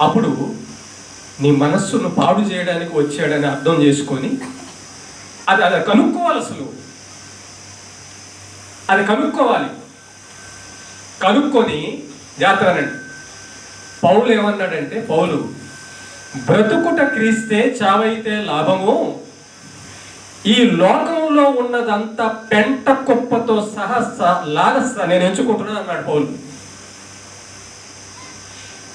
అప్పుడు నీ మనస్సును పాడు చేయడానికి వచ్చాడని అర్థం చేసుకొని అది కనుక్కోవాలి. అసలు అది కనుక్కొని జాగ్రత్తనండి. పౌలు ఏమన్నాడంటే, పౌలు బ్రతుకుట క్రీస్తే చావైతే లాభము, ఈ లోకంలో ఉన్నదంతా పెంట కుప్పతో లాగస్తా నేను ఎంచుకుంటున్నాను అన్నాడు పౌలు.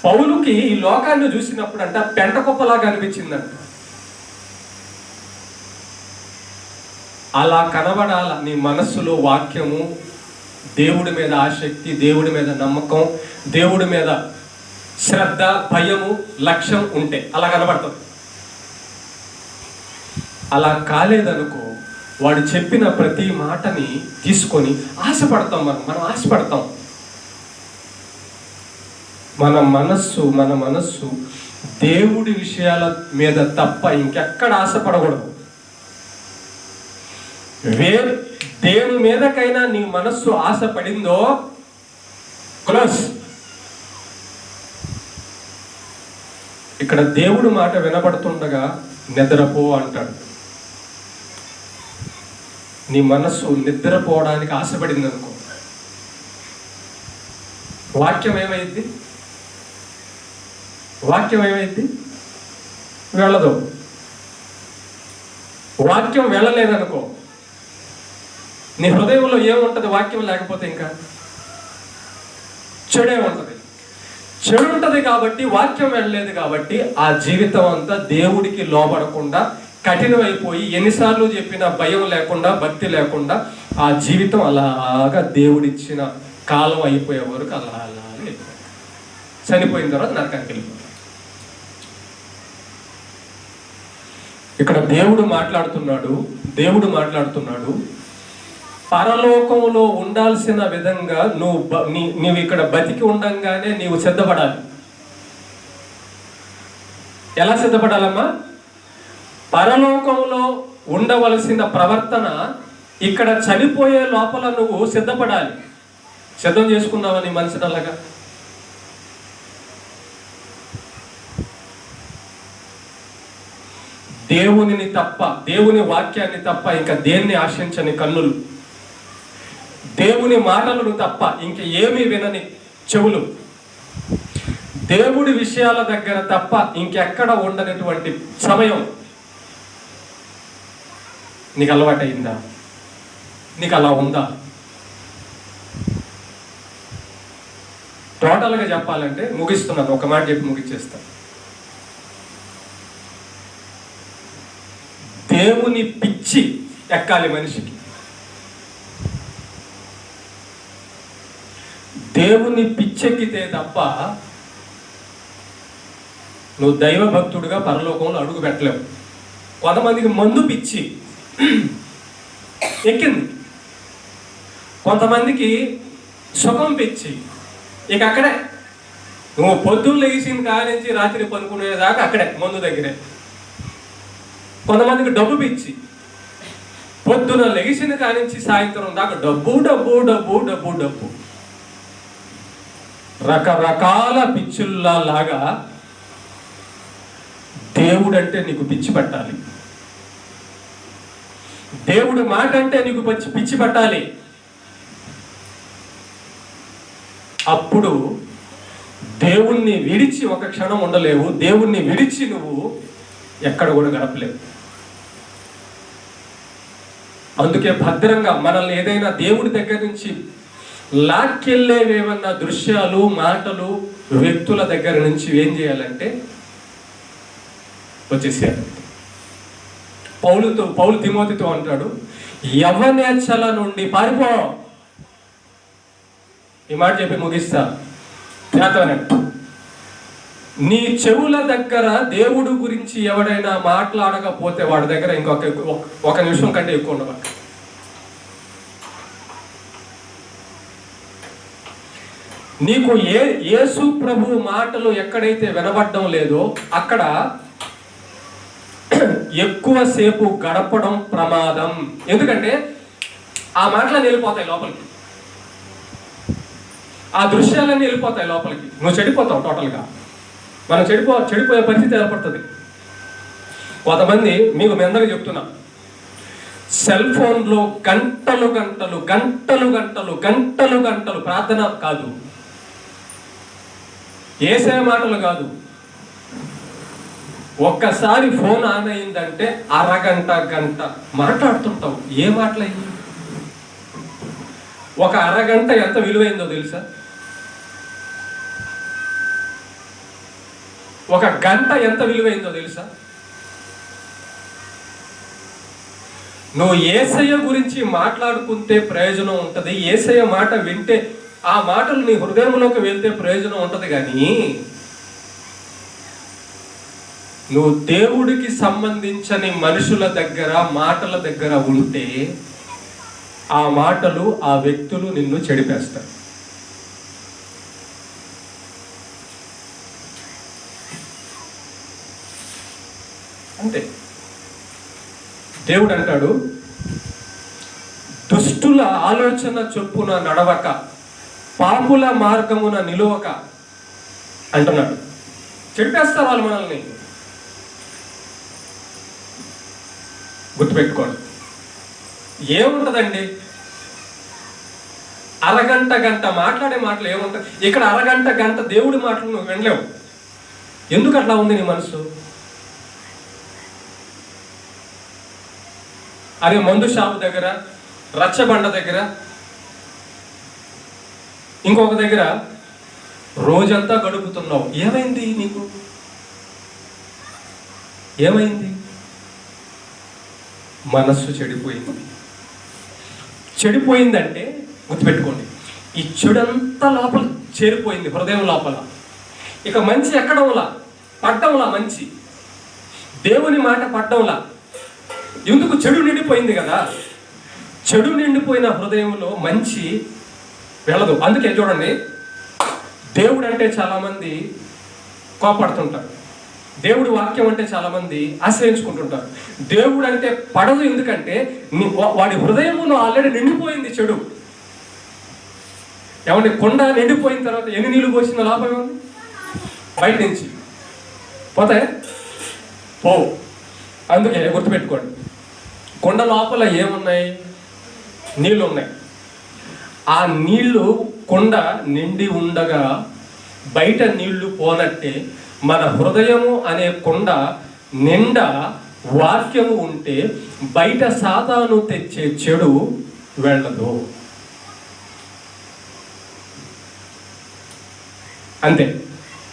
పౌలుకి ఈ లోకాన్ని చూసినప్పుడు అంట పెంట కుప్పలాగా అనిపించిందంట. అలా కనబడాల నీ మనస్సులో వాక్యము, దేవుడి మీద ఆసక్తి, దేవుడి మీద నమ్మకం, దేవుడి మీద శ్రద్ధ, భయము, లక్ష్యం ఉంటే అలా కనబడుతుంది. అలా కాలేదనుకో, వాడు చెప్పిన ప్రతి మాటని తీసుకొని ఆశపడతాం. మనం ఆశపడతాం. మన మనస్సు దేవుడి విషయాల మీద తప్ప ఇంకెక్కడ ఆశపడకూడదు. దేని మీదకైనా నీ మనస్సు ఆశపడిందో క్లోజ్. ఇక్కడ దేవుడు మాట వినబడుతుండగా నిద్రపో అంటాడు. నీ మనస్సు నిద్రపోవడానికి ఆశపడింది అనుకో, వాక్యం ఏమైంది వెళ్ళదు. వాక్యం వెళ్ళలేదనుకో, నీ హృదయంలో ఏముంటుంది? వాక్యం లేకపోతే ఇంకా చెడే ఉంటుంది. చెడు ఉంటుంది కాబట్టి, వాక్యం వెళ్ళలేదు కాబట్టి ఆ జీవితం అంతా దేవుడికి లోబడకుండా కఠినమైపోయి, ఎన్నిసార్లు చెప్పినా భయం లేకుండా, భక్తి లేకుండా ఆ జీవితం అలాగా దేవుడిచ్చిన కాలం అయిపోయే వరకు అలా చనిపోయిన తర్వాత నరకానికి వెళ్ళిపోతాం. ఇక్కడ దేవుడు మాట్లాడుతున్నాడు, పరలోకంలో ఉండాల్సిన విధంగా నీవు ఇక్కడ బతికి ఉండంగానే నీవు సిద్ధపడాలి. ఎలా సిద్ధపడాలమ్మా? పరలోకంలో ఉండవలసిన ప్రవర్తన ఇక్కడ చనిపోయే లోపల నువ్వు సిద్ధపడాలి. సిద్ధం చేసుకున్నావా నీ మనసుని? అలాగా దేవుని తప్ప, దేవుని వాక్యాన్ని తప్ప ఇంకా దేన్ని ఆశించని కన్నులు, దేవుని మాటలను తప్ప ఇంక ఏమీ వినని చెవులు, దేవుడి విషయాల దగ్గర తప్ప ఇంకెక్కడ ఉండనటువంటి సమయం నీకు అలవాటైందా? నీకు అలా ఉందా? టోటల్గా చెప్పాలంటే, ముగిస్తున్నాను, ఒక మాట చెప్పి ముగిచ్చేస్తా. దేవుని పిచ్చి ఎక్కాలి మనిషికి. దేవుని పిచ్చెక్కితే తప్ప నువ్వు దైవ భక్తుడిగా పరలోకంలో అడుగు పెట్టలేవు. కొంతమందికి మందు పిచ్చి ఎక్కింది, కొంతమందికి సుఖం పిచ్చి, ఇక అక్కడే నువ్వు పొద్దున్న లేచిన కానించి రాత్రి పనుకునేదాకా అక్కడే మందు దగ్గరే. కొంతమందికి డబ్బు పిచ్చి, పొద్దున లెగిసిన కానించి సాయంత్రం దాకా డబ్బు డబ్బు డబ్బు డబ్బు డబ్బు. రకరకాల పిచ్చుల్లాగా దేవుడంటే నీకు పిచ్చి పట్టాలి. దేవుడు మాట అంటే నీకు పిచ్చి పట్టాలి. అప్పుడు దేవుణ్ణి విడిచి ఒక క్షణం ఉండలేవు. దేవుణ్ణి విడిచి నువ్వు ఎక్కడ కూడా గడపలేవు. అందుకే భద్రంగా మనల్ని ఏదైనా దేవుడి దగ్గర నుంచి లాక్కెళ్ళేవేమన్నా దృశ్యాలు, మాటలు, వ్యక్తుల దగ్గర నుంచి ఏం చేయాలంటే వచ్చేసేయాలి. పౌలు తిమోతితో అంటాడు, యవ్వనేచ్ఛల నుండి పారిపో. ఈ మాట చెప్పి ముగిస్తా. నీ చెవుల దగ్గర దేవుడు గురించి ఎవడైనా మాట్లాడకపోతే వాడి దగ్గర ఒక నిమిషం కంటే ఎక్కువ ఉండవు. నీకు యేసు ప్రభు మాటలు ఎక్కడైతే వినబడడం లేదో అక్కడ ఎక్కువసేపు గడపడం ప్రమాదం. ఎందుకంటే ఆ మాటలన్నీ వెళ్ళిపోతాయి లోపలికి, ఆ దృశ్యాలన్నీ వెళ్ళిపోతాయి లోపలికి. నువ్వు చెడిపోతావు టోటల్గా. మనం చెడిపోయే పరిస్థితి ఏర్పడుతుంది. కొంతమంది మీ అందరికీ చెప్తున్నా, సెల్ ఫోన్లో గంటలు గంటలు గంటలు గంటలు గంటలు గంటలు ప్రార్థన కాదు, ఏసే మాటలు కాదు. ఒక్కసారి ఫోన్ ఆన్ అయిందంటే అరగంట గంట మాట్లాడుతుంటావు. ఏ మాటలయ్యి? ఒక అరగంట ఎంత విలువైందో తెలుసా? ఒక గంట ఎంత విలువైందో తెలుసా? నువ్వు యేసయ్య గురించి మాట్లాడుకుంటే ప్రయోజనం ఉంటుంది. యేసయ్య మాట వింటే, ఆ మాటలు నీ హృదయంలోకి వెళ్తే ప్రయోజనం ఉంటుంది. కానీ నువ్వు దేవుడికి సంబంధించని మనుషుల దగ్గర, మాటల దగ్గర ఉంటే ఆ మాటలు, ఆ వ్యక్తులు నిన్ను చెడిపేస్తారు. అంతే. దేవుడు అంటాడు, దుష్టుల ఆలోచన చొప్పున నడవక, పాపుల మార్గమున నిలువక అంటున్నాడు. చెడిపేస్తారు వాళ్ళు మనల్ని. గుర్తుపెట్టుకోండి. ఏముంటదండి? అరగంట గంట మాట్లాడే మాటలు ఏముంటుంది? ఇక్కడ అరగంట గంట దేవుడి మాటలు నువ్వు వినలేవు. ఎందుకు అట్లా ఉంది నీ మనసు? అదే మందు షాపు దగ్గర, రచ్చబండ దగ్గర, ఇంకొక దగ్గర రోజంతా గడుపుతున్నావు. ఏమైంది నీకు? ఏమైంది? మనస్సు చెడిపోయింది. చెడిపోయిందంటే గుర్తుపెట్టుకోండి, ఈ చెడంతా లోపల చేరిపోయింది, హృదయం లోపల. ఇక మంచి ఎక్కడంలా, పడ్డంలా, మంచి దేవుని మాట పడ్డంలా. ఎందుకు? చెడు నిండిపోయింది కదా. చెడు నిండిపోయిన హృదయంలో మంచి వెళ్ళదు. అందుకే చూడండి, దేవుడు అంటే చాలామంది కోపడుతుంటారు. దేవుడి వాక్యం అంటే చాలామంది ఆశ్రయించుకుంటుంటారు. దేవుడు అంటే పడదు. ఎందుకంటే వాడి హృదయంలో ఆల్రెడీ నిండిపోయింది చెడు. ఏమంటే కొండ నిండిపోయిన తర్వాత ఎన్ని నీళ్లు పోసిన లాభం ఏముంది? బయట నుంచి పోతాయి, పోవు. అందుకే గుర్తుపెట్టుకోండి, కొండ లోపల ఏమున్నాయి? నీళ్ళు ఉన్నాయి. ఆ నీళ్లు కొండ నిండి ఉండగా బయట నీళ్లు పోనట్టే మన హృదయము అనే కొండ నిండా వాక్యము ఉంటే బయట సాతాను తెచ్చే చెడు వెళ్ళదు. అంతే.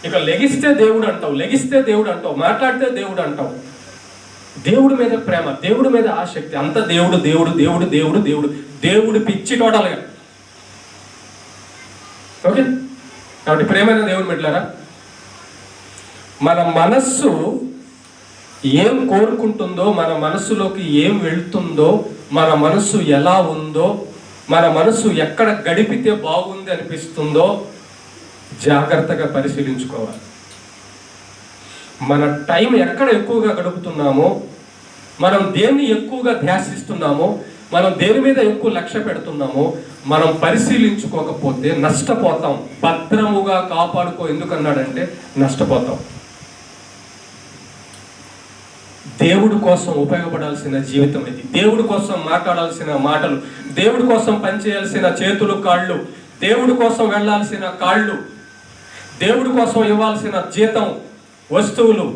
ఇక లెగిస్తే దేవుడు అంటావు, లెగిస్తే దేవుడు అంటావు, మాట్లాడితే దేవుడు అంటావు. దేవుడి మీద ప్రేమ, దేవుడి మీద ఆసక్తి, అంత దేవుడు దేవుడు దేవుడు దేవుడు దేవుడు దేవుడు పిచ్చి టోటల్గా. ఓకే. కాబట్టి ప్రేమైన దేవుడు పెట్టారా, మన మనస్సు ఏం కోరుకుంటుందో, మన మనస్సులోకి ఏం వెళ్తుందో, మన మనస్సు ఎలా ఉందో, మన మనస్సు ఎక్కడ గడిపితే బాగుంది అనిపిస్తుందో జాగ్రత్తగా పరిశీలించుకోవాలి. మన టైం ఎక్కడ ఎక్కువగా గడుపుతున్నామో, మనం దేన్ని ఎక్కువగా ధ్యాసిస్తున్నామో, మనం దేని మీద ఎక్కువ లక్ష్య పెడుతున్నామో మనం పరిశీలించుకోకపోతే నష్టపోతాం. భద్రముగా కాపాడుకో ఎందుకన్నాడంటే నష్టపోతాం. దేవుడి కోసం ఉపయోగపడాల్సిన జీవితం ఇది. దేవుడి కోసం మాట్లాడాల్సిన మాటలు, దేవుడి కోసం పనిచేయాల్సిన చేతులు కాళ్ళు, దేవుడి కోసం వెళ్ళాల్సిన కాళ్ళు, దేవుడి కోసం ఇవ్వాల్సిన జీతం, వస్తువులు,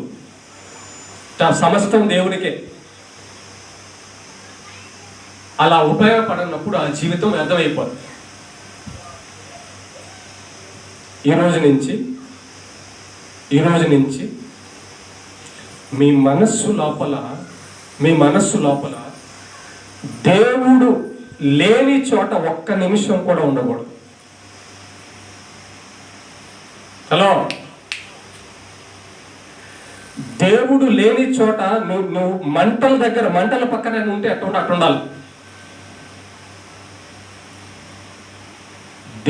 సమస్తం దేవుడికే. అలా ఉపయోగపడినప్పుడు ఆ జీవితం వ్యర్థమైపోతుంది. ఈ రోజు నుంచి మీ మనస్సు లోపల దేవుడు లేని చోట ఒక్క నిమిషం కూడా ఉండకూడదు. హలో, దేవుడు లేని చోట నువ్వు మంటల పక్కనే ఉంటే అటు ఉండాలి.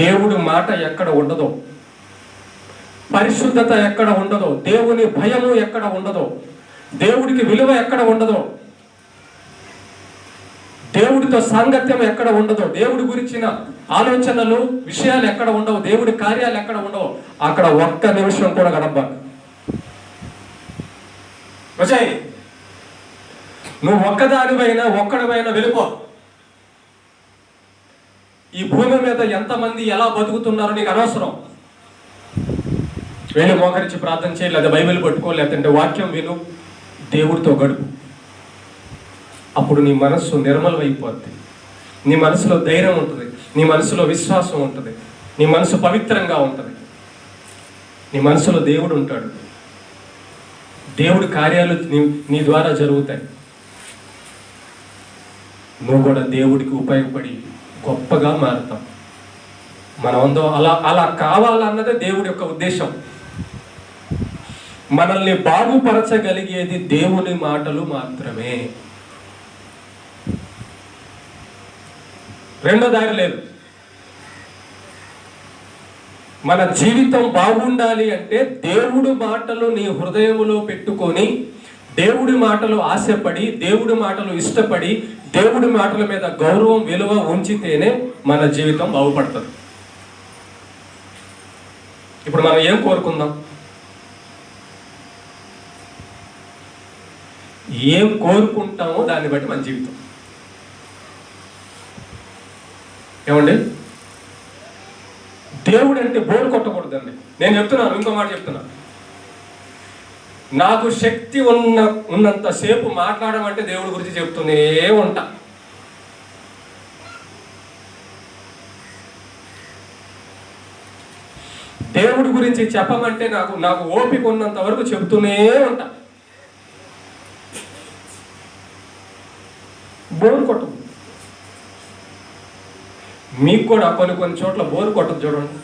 దేవుడి మాట ఎక్కడ ఉండదో, పరిశుద్ధత ఎక్కడ ఉండదో, దేవుని భయము ఎక్కడ ఉండదో, దేవుడికి విలువ ఎక్కడ ఉండదో, దేవుడితో సాంగత్యం ఎక్కడ ఉండదో, దేవుడి గురించిన ఆలోచనలు విషయాలు ఎక్కడ ఉండవు, దేవుడి కార్యాలు ఎక్కడ ఉండవు, అక్కడ ఒక్క నిమిషం కూడా గడపబాకు. వచ్చాయి, నువ్వు ఒక్కడివైనా వెళ్ళిపో. ఈ భూమి మీద ఎంతమంది ఎలా బతుకుతున్నారో నీకు అనవసరం. వెళ్ళి మోకరించి ప్రార్థన చేయి, లేదా బైబిల్ పట్టుకో, లేదంటే వాక్యం విను, దేవుడితో గడుపు. అప్పుడు నీ మనస్సు నిర్మలమైపోద్ది, నీ మనసులో ధైర్యం ఉంటుంది, నీ మనసులో విశ్వాసం ఉంటుంది, నీ మనసు పవిత్రంగా ఉంటుంది, నీ మనసులో దేవుడు ఉంటాడు, దేవుడి కార్యాలు నీ ద్వారా జరుగుతాయి. నువ్వు కూడా దేవుడికి ఉపయోగపడి గొప్పగా మారుతాం. మనమందో అలా కావాలన్నదే దేవుడి యొక్క ఉద్దేశం. మనల్ని బాగుపరచగలిగేది దేవుని మాటలు మాత్రమే. రెండో దారి లేదు. మన జీవితం బాగుండాలి అంటే దేవుడి మాటలు నీ హృదయములో పెట్టుకొని, దేవుడి మాటలు ఆశపడి, దేవుడి మాటలు ఇష్టపడి, దేవుడి మాటల మీద గౌరవం విలువ ఉంచితేనే మన జీవితం బాగుపడుతుంది. ఇప్పుడు మనం ఏం కోరుకుందాం? ఏం కోరుకుంటామో దాన్ని బట్టి మన జీవితం. ఏమండి, దేవుడు అంటే బోరు కొట్టకూడదండి. నేను చెప్తున్నాను, ఇంకో మాట చెప్తున్నాను. నాకు శక్తి ఉన్నంతసేపు మాట్లాడమంటే దేవుడి గురించి చెప్తూనే ఉంటా. దేవుడి గురించి చెప్పమంటే నాకు ఓపిక ఉన్నంత వరకు చెబుతూనే ఉంటా. బోరు కొట్టదు. మీకు కూడా కొన్ని చోట్ల బోరు కొట్టదు. చూడండి,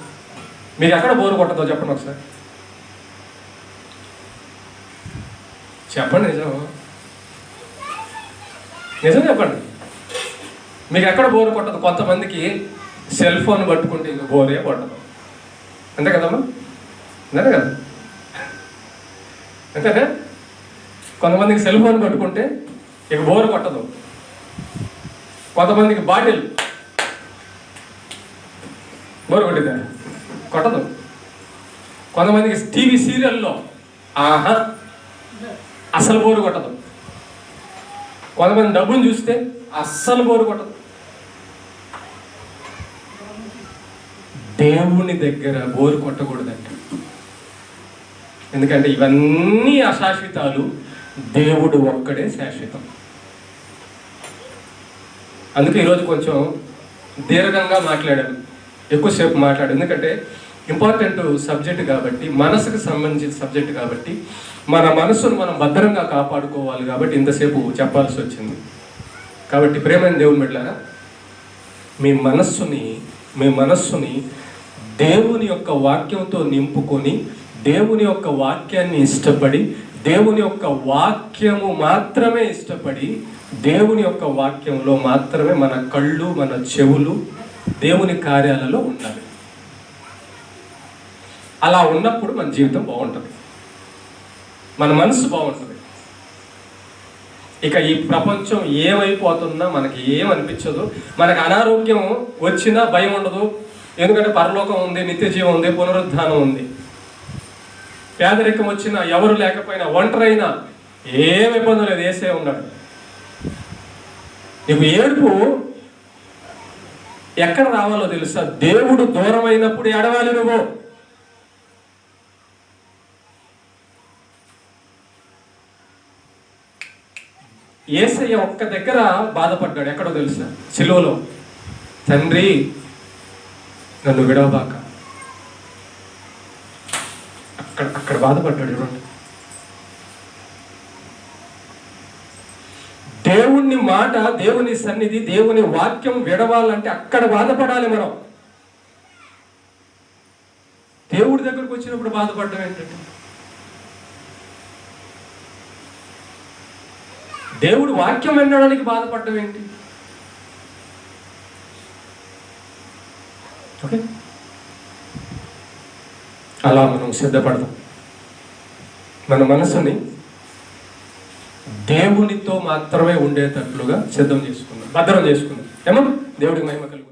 మీకు ఎక్కడ బోరు కొట్టదో చెప్పండి ఒకసారి. చెప్పండి, నిజం చెప్పండి. మీకు ఎక్కడ బోరు కొట్టదు? కొంతమందికి సెల్ ఫోన్ పట్టుకుంటే ఇంక బోరే కొట్టదు. అంతే కదమ్మా? అంతే కదా? అంతేనా? కొంతమందికి సెల్ ఫోన్ పట్టుకుంటే ఇక బోరు కొట్టదు. కొంతమందికి బాటిల్ బోరు కొట్టిందా? కొట్టదు. కొంతమందికి టీవీ సీరియల్లో అస్సలు బోరు కొట్టదు. కొంతమంది డబ్బులు చూస్తే అస్సలు బోరు కొట్టదు. దేవుని దగ్గర బోరు కొట్టకూడదండి. ఎందుకంటే ఇవన్నీ అశాశ్వతాలు, దేవుడు ఒక్కడే శాశ్వతం. అందుకే ఈరోజు కొంచెం దీర్ఘంగా మాట్లాడాను, ఎక్కువసేపు మాట్లాడాను. ఎందుకంటే ఇంపార్టెంట్ సబ్జెక్ట్ కాబట్టి, మనసుకు సంబంధించిన సబ్జెక్ట్ కాబట్టి, మన మనసును మనం భద్రంగా కాపాడుకోవాలి కాబట్టి ఇంతసేపు చెప్పాల్సి వచ్చింది. కాబట్టి ప్రేమైన దేవుని బిడ్డలారా, మీ మనస్సుని దేవుని యొక్క వాక్యంతో నింపుకొని, దేవుని యొక్క వాక్యాన్ని ఇష్టపడి, దేవుని యొక్క వాక్యము మాత్రమే ఇష్టపడి, దేవుని యొక్క వాక్యంలో మాత్రమే మన కళ్ళు, మన చెవులు దేవుని కార్యాలలో ఉండాలి. అలా ఉన్నప్పుడు మన జీవితం బాగుంటుంది, మన మనసు బాగుంటుంది. ఇక ఈ ప్రపంచం ఏమైపోతున్నా మనకి ఏమనిపించదు. మనకు అనారోగ్యం వచ్చినా భయం ఉండదు, ఎందుకంటే పరలోకం ఉంది, నిత్య జీవం ఉంది, పునరుద్ధానం ఉంది. పేదరికం వచ్చినా, ఎవరు లేకపోయినా, ఒంటరైనా ఏమి ఇబ్బంది లేదు, ఏసే ఉన్నాడు. నీకు ఏడుపు ఎక్కడ రావాలో తెలుసా? దేవుడు దూరం అయినప్పుడు ఏడవాలి నువ్వు. యేసయ్య ఒక్క దగ్గర బాధపడ్డాడు, ఎక్కడో తెలుసా? సిలువలో. తండ్రి నన్ను విడవబాక. అక్కడ బాధపడ్డాడు. చూడండి, దేవుని మాట, దేవుని సన్నిధి, దేవుని వాక్యం విడవాలంటే అక్కడ బాధపడాలి మనం. దేవుడి దగ్గరకు వచ్చినప్పుడు బాధపడడం ఏంటంటే, దేవుడు వాక్యం వినడానికి బాధపడడం ఏంటి? ఓకే, అలా మనం సిద్ధపడదాం. మన మనసుని దేవునితో మాత్రమే ఉండేటట్లుగా సిద్ధం చేసుకుందాం, భద్రం చేసుకుందాం. ఏమో దేవుడికి మహిమ కలుగు.